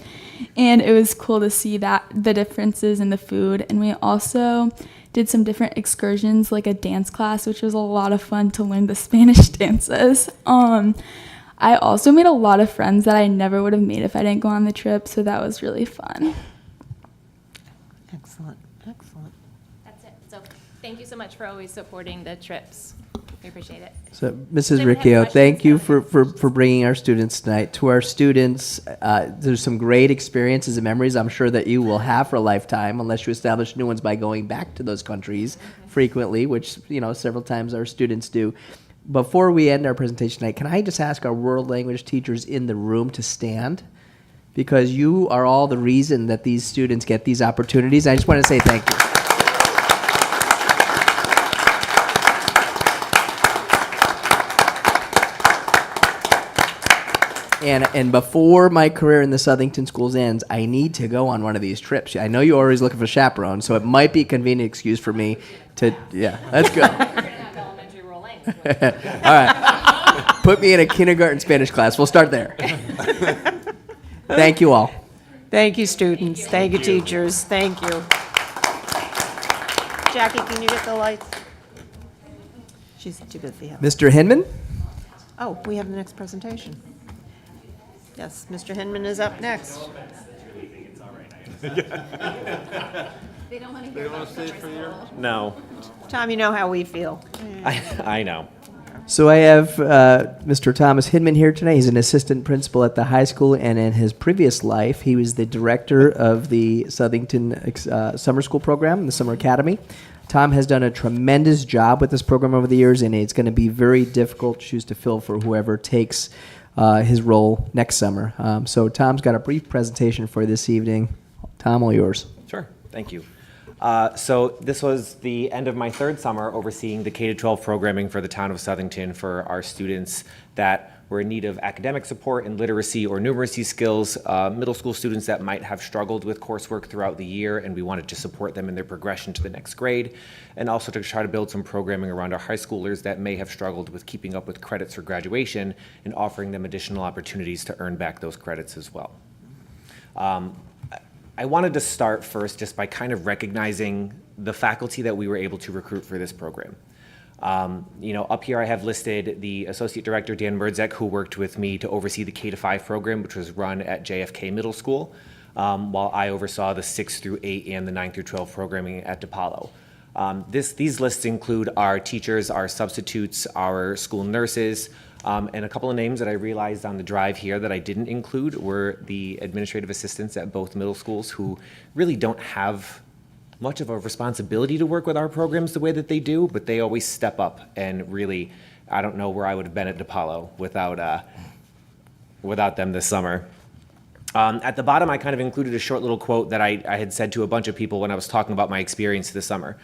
And it was cool to see that the differences in the food. And we also did some different excursions, like a dance class, which was a lot of fun to learn the Spanish dances. I also made a lot of friends that I never would have made if I didn't go on the trip, so that was really fun. Excellent, excellent. That's it. So thank you so much for always supporting the trips. We appreciate it. So, Mrs. Anyone have Riccio, questions? thank you for bringing our students tonight. To our students, there's some great experiences and memories I'm sure that you will have for a lifetime, unless you establish new ones by going back to those countries frequently, which, several times our students do. Before we end our presentation tonight, can I just ask our world language teachers in the room to stand? Because you are all the reason that these students get these opportunities. I just want to say thank you. And before my career in the Southington schools ends, I need to go on one of these trips. I know you're always looking for chaperones, so it might be a convenient excuse for me to, let's go. All right. Put me in a kindergarten Spanish class. We'll start there. Thank you all. Thank you, students. Thank you, teachers. Thank you. Jackie, can you get the lights? She's too busy. Mr. Hinman? Oh, we have the next presentation. Yes, Mr. Hinman is up next. They don't want to hear about No, Tom, you know how we feel. I know. So I have Mr. Thomas Hinman here tonight. He's an assistant principal at the high school, and in his previous life, he was the director of the Southington summer school program, the Summer Academy. Tom has done a tremendous job with this program over the years, and it's going to be very difficult shoes to fill for whoever takes his role next summer. So Tom's got a brief presentation for this evening. Tom, all yours. Sure, thank you. So this was the end of my third summer overseeing the K-12 programming for the town of Southington for our students that were in need of academic support in literacy or numeracy skills, middle school students that might have struggled with coursework throughout the year, and we wanted to support them in their progression to the next grade, and also to try to build some programming around our high schoolers that may have struggled with keeping up with credits for graduation and offering them additional opportunities to earn back those credits as well. I wanted to start first just by kind of recognizing the faculty that we were able to recruit for this program. Up here I have listed the Associate Director, Dan Merdzek, who worked with me to oversee the K-5 program, which was run at JFK Middle School, while I oversaw the 6 through 8 and the 9 through 12 programming at DePaulo. These lists include our teachers, our substitutes, our school nurses, and a couple of names that I realized on the drive here that I didn't include were the administrative assistants at both middle schools who really don't have much of a responsibility to work with our programs the way that they do, but they always step up and really, I don't know where I would have been at DePaulo without them this summer. At the bottom, I kind of included a short little quote that I had said to a bunch of people when I was talking about my experience this summer.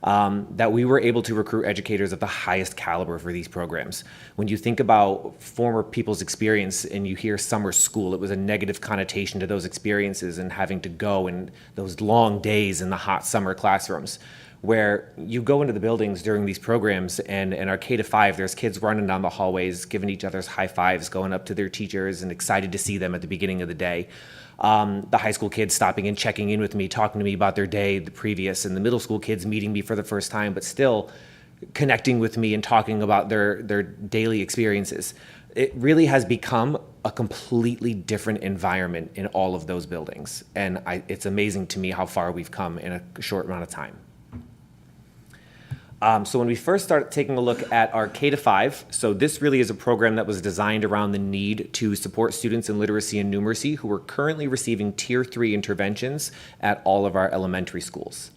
That we were able to recruit educators of the highest caliber for these programs. When you think about former people's experience and you hear summer school, it was a negative connotation to those experiences and having to go in those long days in the hot summer classrooms. where you go into the buildings during these programs, and in our K to 5, there's kids running down the hallways, giving each other's high fives, going up to their teachers and excited to see them at the beginning of the day. The high school kids stopping and checking in with me, talking to me about their day, the previous, and the middle school kids meeting me for the first time, but still connecting with me and talking about their daily experiences. It really has become a completely different environment in all of those buildings. And it's amazing to me how far we've come in a short amount of time. So when we first started taking a look at our K to 5, so this really is a program that was designed around the need to support students in literacy and numeracy who are currently receiving Tier 3 interventions at all of our elementary schools.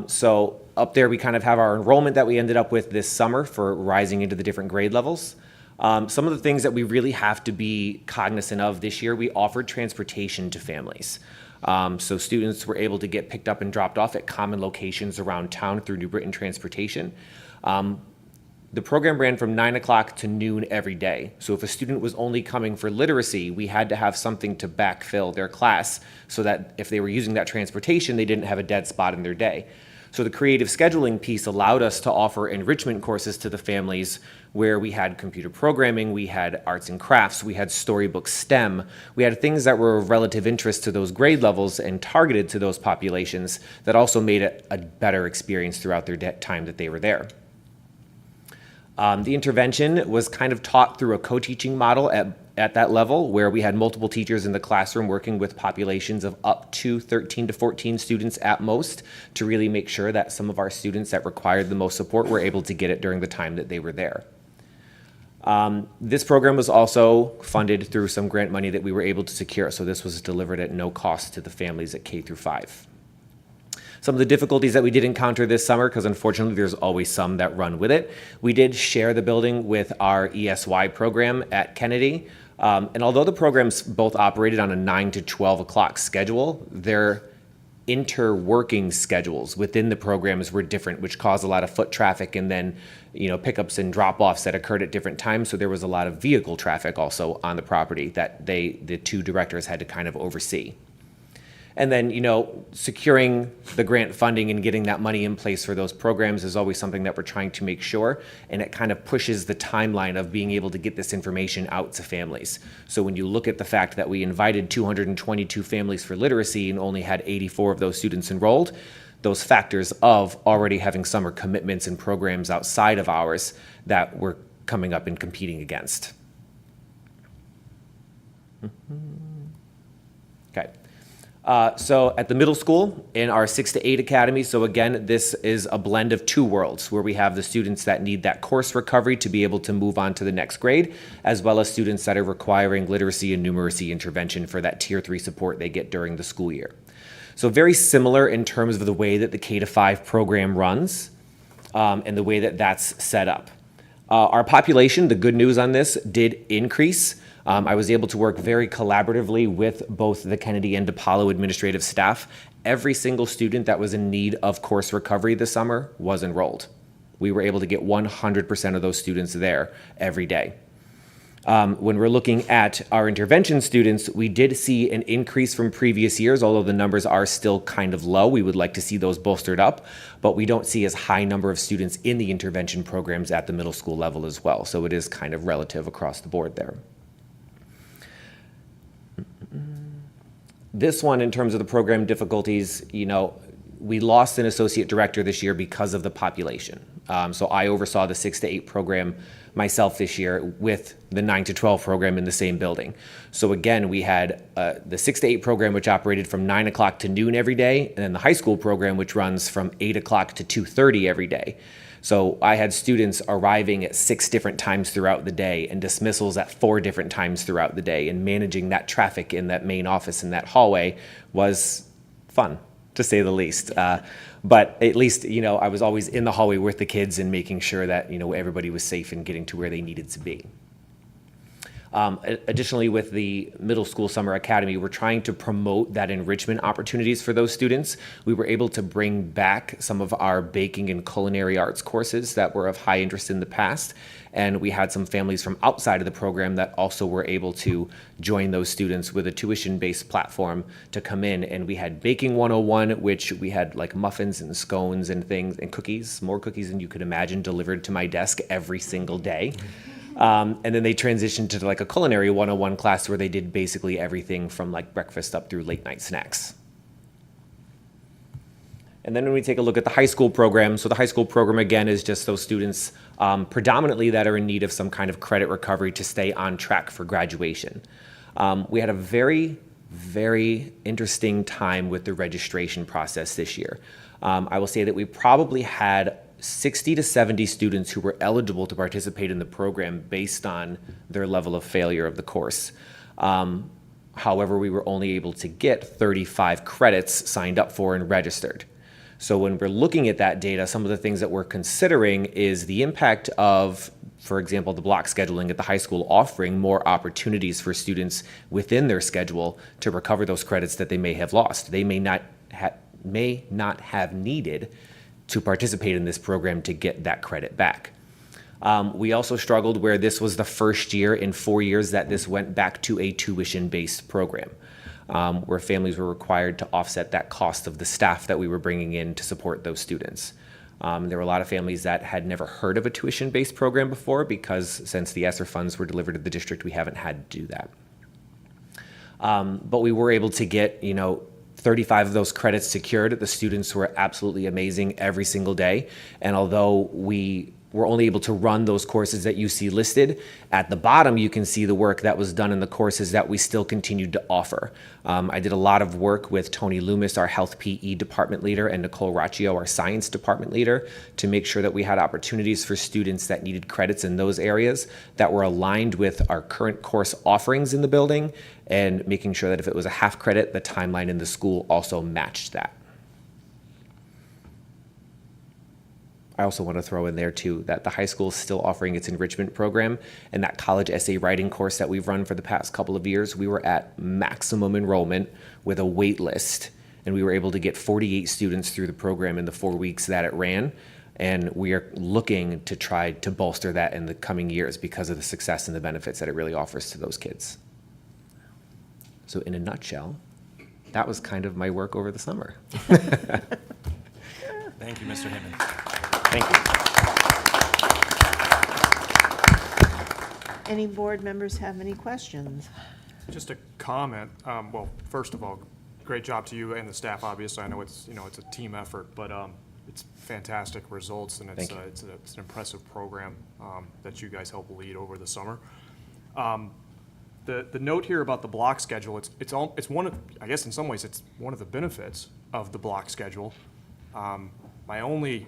So up there we kind of have our enrollment that we ended up with this summer for rising into the different grade levels. Some of the things that we really have to be cognizant of this year, we offered transportation to families. So students were able to get picked up and dropped off at common locations around town through New Britain Transportation. The program ran from 9 o'clock to noon every day. So if a student was only coming for literacy, we had to have something to backfill their class so that if they were using that transportation, they didn't have a dead spot in their day. So the creative scheduling piece allowed us to offer enrichment courses to the families where we had computer programming, we had arts and crafts, we had storybook STEM, we had things that were of relative interest to those grade levels and targeted to those populations that also made it a better experience throughout their time that they were there. The intervention was kind of taught through a co-teaching model at that level where we had multiple teachers in the classroom working with populations of up to 13 to 14 students at most to really make sure that some of our students that required the most support were able to get it during the time that they were there. This program was also funded through some grant money that we were able to secure, so this was delivered at no cost to the families at K through 5. Some of the difficulties that we did encounter this summer, because unfortunately there's always some that run with it, we did share the building with our ESY program at Kennedy. And although the programs both operated on a 9 to 12 o'clock schedule, their interworking schedules within the programs were different, which caused a lot of foot traffic and then, pickups and drop-offs that occurred at different times. So there was a lot of vehicle traffic also on the property that the two directors had to kind of oversee. And then, securing the grant funding and getting that money in place for those programs is always something that we're trying to make sure, and it kind of pushes the timeline of being able to get this information out to families. So when you look at the fact that we invited 222 families for literacy and only had 84 of those students enrolled, those factors of already having summer commitments and programs outside of ours that we're coming up and competing against. Okay. So at the middle school, in our 6 to 8 academy, so again, this is a blend of two worlds where we have the students that need that course recovery to be able to move on to the next grade, as well as students that are requiring literacy and numeracy intervention for that Tier 3 support they get during the school year. So very similar in terms of the way that the K to 5 program runs and the way that that's set up. Our population, the good news on this, did increase. I was able to work very collaboratively with both the Kennedy and DePaulo administrative staff. Every single student that was in need of course recovery this summer was enrolled. We were able to get 100% of those students there every day. When we're looking at our intervention students, we did see an increase from previous years, although the numbers are still kind of low. We would like to see those bolstered up, but we don't see as high number of students in the intervention programs at the middle school level as well. So it is kind of relative across the board there. This one, in terms of the program difficulties, we lost an associate director this year because of the population. So I oversaw the 6 to 8 program myself this year with the 9 to 12 program in the same building. So again, we had the 6 to 8 program, which operated from 9 o'clock to noon every day, and then the high school program, which runs from 8 o'clock to 2:30 every day. So I had students arriving at 6 different times throughout the day and dismissals at 4 different times throughout the day, and managing that traffic in that main office in that hallway was fun, to say the least. But at least, I was always in the hallway with the kids and making sure that, everybody was safe and getting to where they needed to be. Additionally, with the Middle School Summer Academy, we're trying to promote that enrichment opportunities for those students. We were able to bring back some of our baking and culinary arts courses that were of high interest in the past. And we had some families from outside of the program that also were able to join those students with a tuition-based platform to come in. And we had Baking 101, which we had like muffins and scones and things and cookies, more cookies than you could imagine, delivered to my desk every single day. And then they transitioned to like a Culinary 101 class where they did basically everything from like breakfast up through late night snacks. And then when we take a look at the high school program, so the high school program, again, is just those students predominantly that are in need of some kind of credit recovery to stay on track for graduation. We had a very, very interesting time with the registration process this year. I will say that we probably had 60 to 70 students who were eligible to participate in the program based on their level of failure of the course. However, we were only able to get 35 credits signed up for and registered. So when we're looking at that data, some of the things that we're considering is the impact of, for example, the block scheduling at the high school offering more opportunities for students within their schedule to recover those credits that they may have lost. They may not have needed to participate in this program to get that credit back. We also struggled where this was the first year in 4 years that this went back to a tuition-based program. Where families were required to offset that cost of the staff that we were bringing in to support those students. There were a lot of families that had never heard of a tuition-based program before because since the ESSER funds were delivered to the district, we haven't had to do that. But we were able to get, 35 of those credits secured. The students were absolutely amazing every single day. And although we were only able to run those courses that you see listed, at the bottom you can see the work that was done in the courses that we still continued to offer. I did a lot of work with Tony Loomis, our health PE department leader, and Nicole Raccio, our science department leader, to make sure that we had opportunities for students that needed credits in those areas that were aligned with our current course offerings in the building, and making sure that if it was a half credit, the timeline in the school also matched that. I also want to throw in there too that the high school is still offering its enrichment program, and that college essay writing course that we've run for the past couple of years, we were at maximum enrollment with a wait list, and we were able to get 48 students through the program in the 4 weeks that it ran, and we are looking to try to bolster that in the coming years because of the success and the benefits that it really offers to those kids. So in a nutshell, that was kind of my work over the summer. Thank you, Mr. Hinman. Thank you. Any board members have any questions? Just a comment. Well, first of all, great job to you and the staff. Obviously, I know it's it's a team effort, but it's fantastic results, and it's an impressive program that you guys help lead over the summer. The note here about the block schedule, it's one of, I guess in some ways it's one of the benefits of the block schedule. My only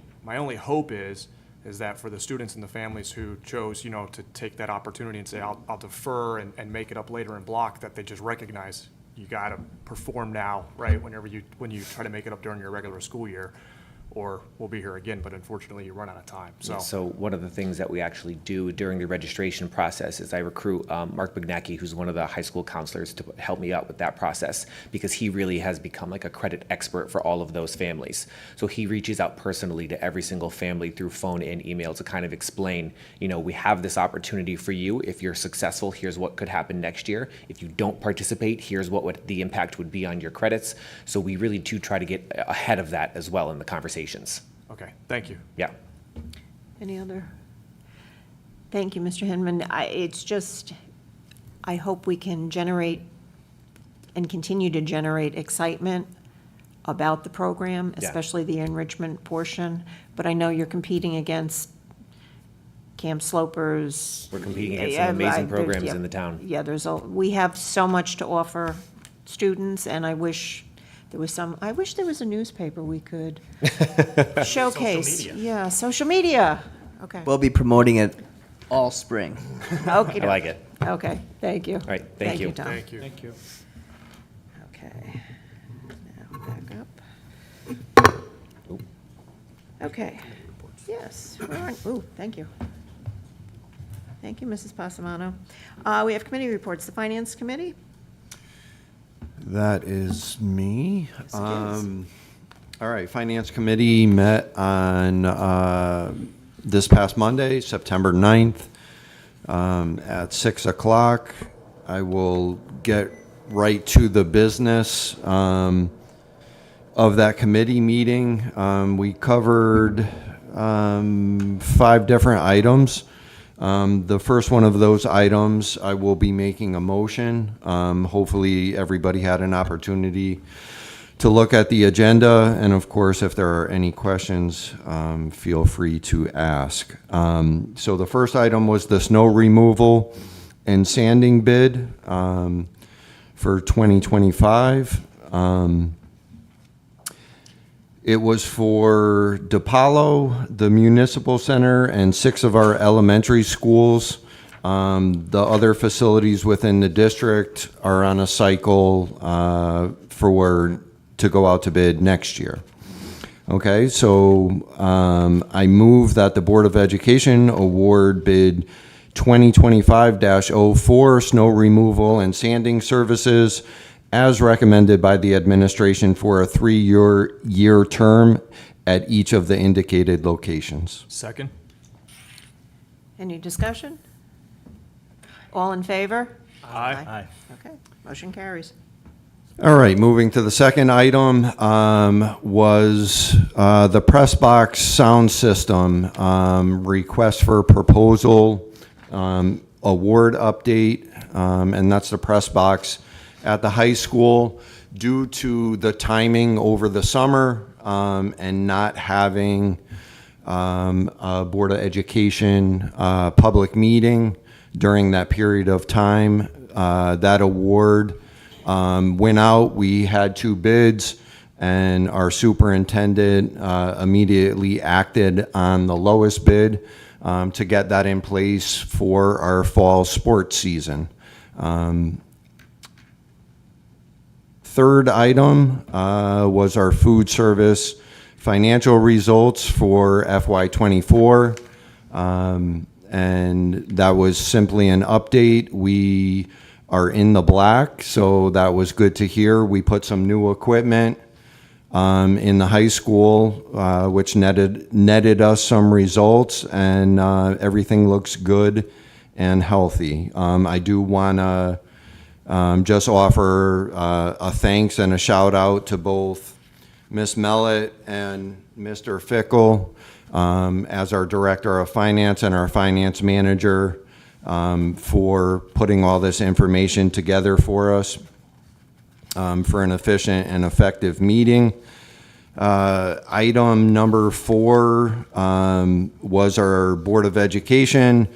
hope is that for the students and the families who chose, to take that opportunity and say, I'll defer and make it up later in block, that they just recognize you got to perform now, right? When you try to make it up during your regular school year, or we'll be here again, but unfortunately you run out of time. So one of the things that we actually do during the registration process is I recruit Mark Bignacki, who's one of the high school counselors, to help me out with that process, because he really has become like a credit expert for all of those families. So he reaches out personally to every single family through phone and email to kind of explain, we have this opportunity for you. If you're successful, here's what could happen next year. If you don't participate, here's what the impact would be on your credits. So we really do try to get ahead of that as well in the conversation. Okay, thank you. Yeah. Any other? Thank you, Mr. Hinman. I hope we can generate and continue to generate excitement about the program, especially the enrichment portion. But I know you're competing against Camp Slopers. We're competing against some amazing programs in the town. Yeah, we have so much to offer students, and I wish there was a newspaper we could showcase. Social media. Yeah, social media. Okay. We'll be promoting it all spring. Okay. I like it. Okay, thank you. All right, thank you. Tom. Thank you. Thank you. Okay. Now back up. Okay. Yes, we're on. Ooh, thank you. Thank you, Mrs. Passamano. We have committee reports. The Finance Committee? That is me. Yes, it is. All right, Finance Committee met on this past Monday, September 9th, at 6 o'clock. I will get right to the business of that committee meeting. We covered 5 different items. The first one of those items, I will be making a motion. Hopefully, everybody had an opportunity to look at the agenda, and of course, if there are any questions, feel free to ask. So the first item was the snow removal and sanding bid for 2025. It was for DePaulo, the Municipal Center, and 6 of our elementary schools. The other facilities within the district are on a cycle to go out to bid next year. Okay, so I move that the Board of Education award bid 2025-04 snow removal and sanding services as recommended by the administration for a 3-year term at each of the indicated locations. Second? Any discussion? All in favor? Aye. Okay, motion carries. All right, moving to the second item was the press box sound system request for proposal, award update, and that's the press box at the high school. Due to the timing over the summer and not having a Board of Education public meeting during that period of time, that award went out. We had 2 bids, and our superintendent immediately acted on the lowest bid to get that in place for our fall sports season. Third item was our food service financial results for FY24, and that was simply an update. We are in the black, so that was good to hear. We put some new equipment in the high school, which netted us some results, and everything looks good and healthy. I do want to just offer a thanks and a shout out to both Ms. Mellett and Mr. Fickle as our Director of Finance and our Finance Manager for putting all this information together for us for an efficient and effective meeting. Item number 4 was our Board of Education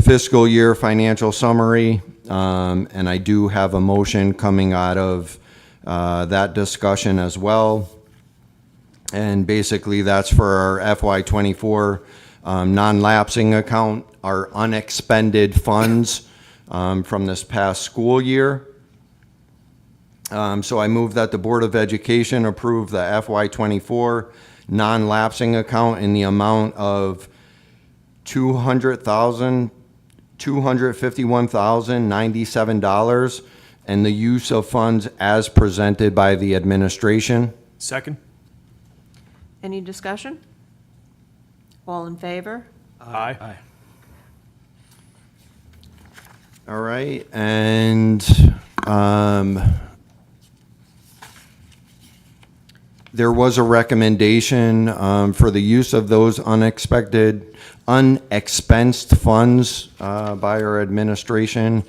fiscal year financial summary. And I do have a motion coming out of that discussion as well. And basically that's for our FY24 non-lapsing account, our unexpended funds from this past school year. So I move that the Board of Education approve the FY24 non-lapsing account in the amount of $251,097 and the use of funds as presented by the administration. Second? Any discussion? All in favor? Aye. All right, and there was a recommendation for the use of those unexpensed funds by our administration,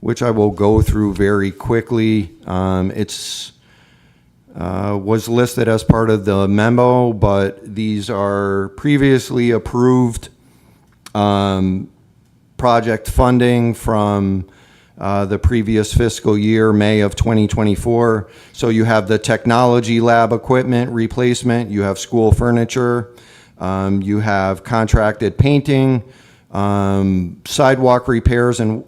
which I will go through very quickly. It's was listed as part of the memo, but these are previously approved project funding from the previous fiscal year, May of 2024. So you have the technology lab equipment replacement, you have school furniture, you have contracted painting, sidewalk repairs and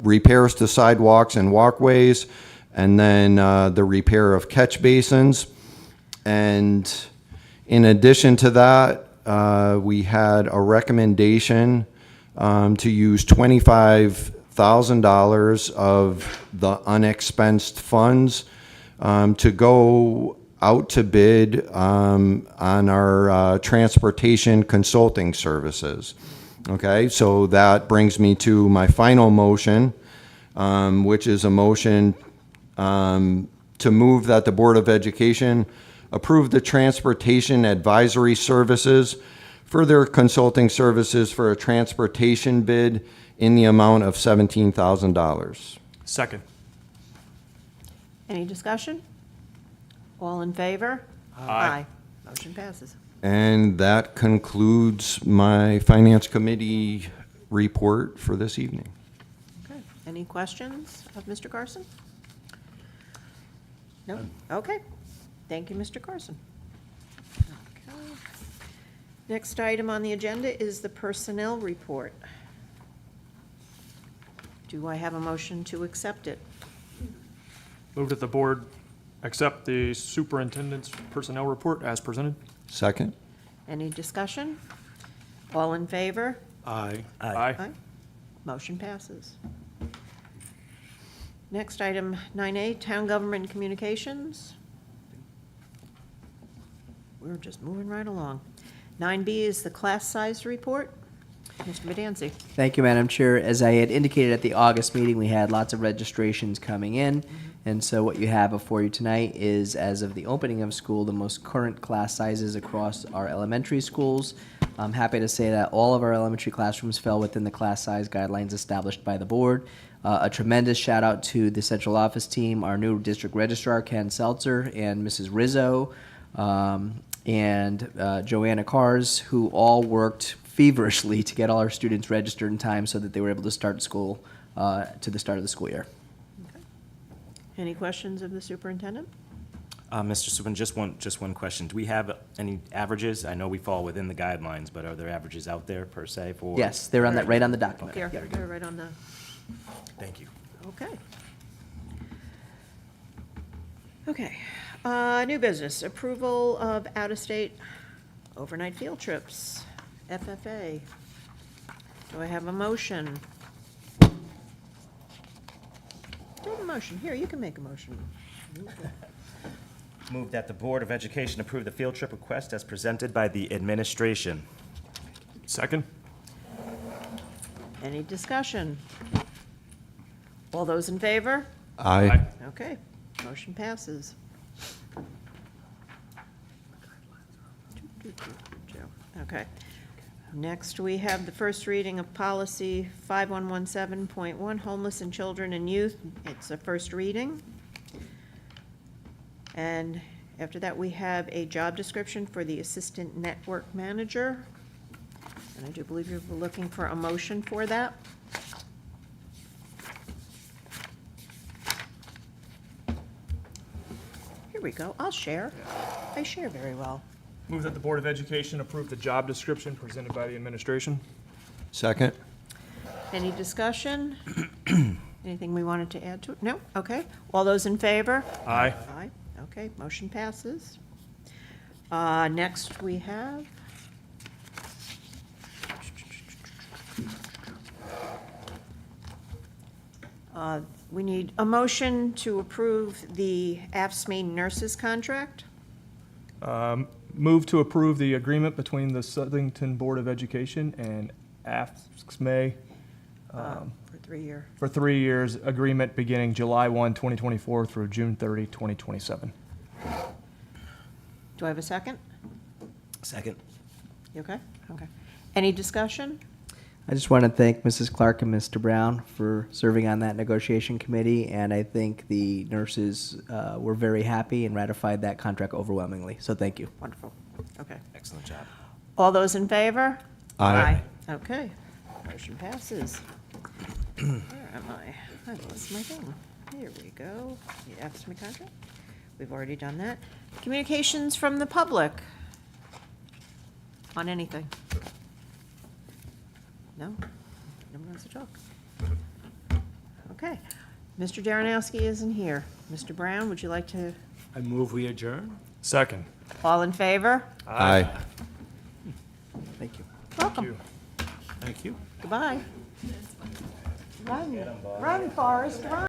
repairs to sidewalks and walkways, and then the repair of catch basins. And in addition to that, we had a recommendation to use $25,000 of the unexpensed funds to go out to bid on our transportation consulting services. Okay, so that brings me to my final motion, which is a motion to move that the Board of Education approve the transportation advisory services for their consulting services for a transportation bid in the amount of $17,000. Second. Any discussion? All in favor? Aye. Motion passes. And that concludes my Finance Committee report for this evening. Okay. Any questions of Mr. Carson? No? Okay. Thank you, Mr. Carson. Okay. Next item on the agenda is the personnel report. Do I have a motion to accept it? Move that the board accept the superintendent's personnel report as presented. Second? Any discussion? All in favor? Aye. Aye. Motion passes. Next item, 9A, Town Government Communications. We're just moving right along. 9B is the class size report. Mr. Medancy. Thank you, Madam Chair. As I had indicated at the August meeting, we had lots of registrations coming in. And so what you have before you tonight is, as of the opening of school, the most current class sizes across our elementary schools. I'm happy to say that all of our elementary classrooms fell within the class size guidelines established by the board. A tremendous shout out to the central office team, our new district registrar, Ken Seltzer, and Mrs. Rizzo, and Joanna Cars, who all worked feverishly to get all our students registered in time so that they were able to start school to the start of the school year. Any questions of the superintendent? Mr. Superin, just one question. Do we have any averages? I know we fall within the guidelines, but are there averages out there per se for? Yes, they're on that, right on the document. They're right on the, Thank you. okay. Okay. New business, approval of out-of-state overnight field trips, FFA. Do I have a motion? Do I have a motion? Here, you can make a motion. Move that the Board of Education approve the field trip request as presented by the administration. Second. Any discussion? All those in favor? Aye. Okay, motion passes. Okay. Next, we have the first reading of policy 5117.1, homeless and children and youth. It's a first reading. And after that, we have a job description for the assistant network manager. And I do believe you're looking for a motion for that. Here we go. I'll share. I share very well. Move that the Board of Education approve the job description presented by the administration. Second? Any discussion? Anything we wanted to add to it? No? Okay. All those in favor? Aye. Aye. Okay, motion passes. Next, we have we need a motion to approve the AFSCME nurses contract. Move to approve the agreement between the Southington Board of Education and AFSCME For 3 year. for 3 years, agreement beginning July 1, 2024 through June 30, 2027. Do I have a second? Second. You okay? Okay. Any discussion? I just want to thank Mrs. Clark and Mr. Brown for serving on that negotiation committee, and I think the nurses were very happy and ratified that contract overwhelmingly, so thank you. Wonderful. Okay. Excellent job. All those in favor? Aye. Okay. Motion passes. Where am I? I lost my thing. Here we go. The AFSCME contract. We've already done that. Communications from the public on anything? No? No one wants to talk? Okay. Mr. Darrenowski isn't here. Mr. Brown, would you like to? I move we adjourn. Second. All in favor? Aye. Thank you. Welcome. you. Thank you. Goodbye. Run, Forrest, run.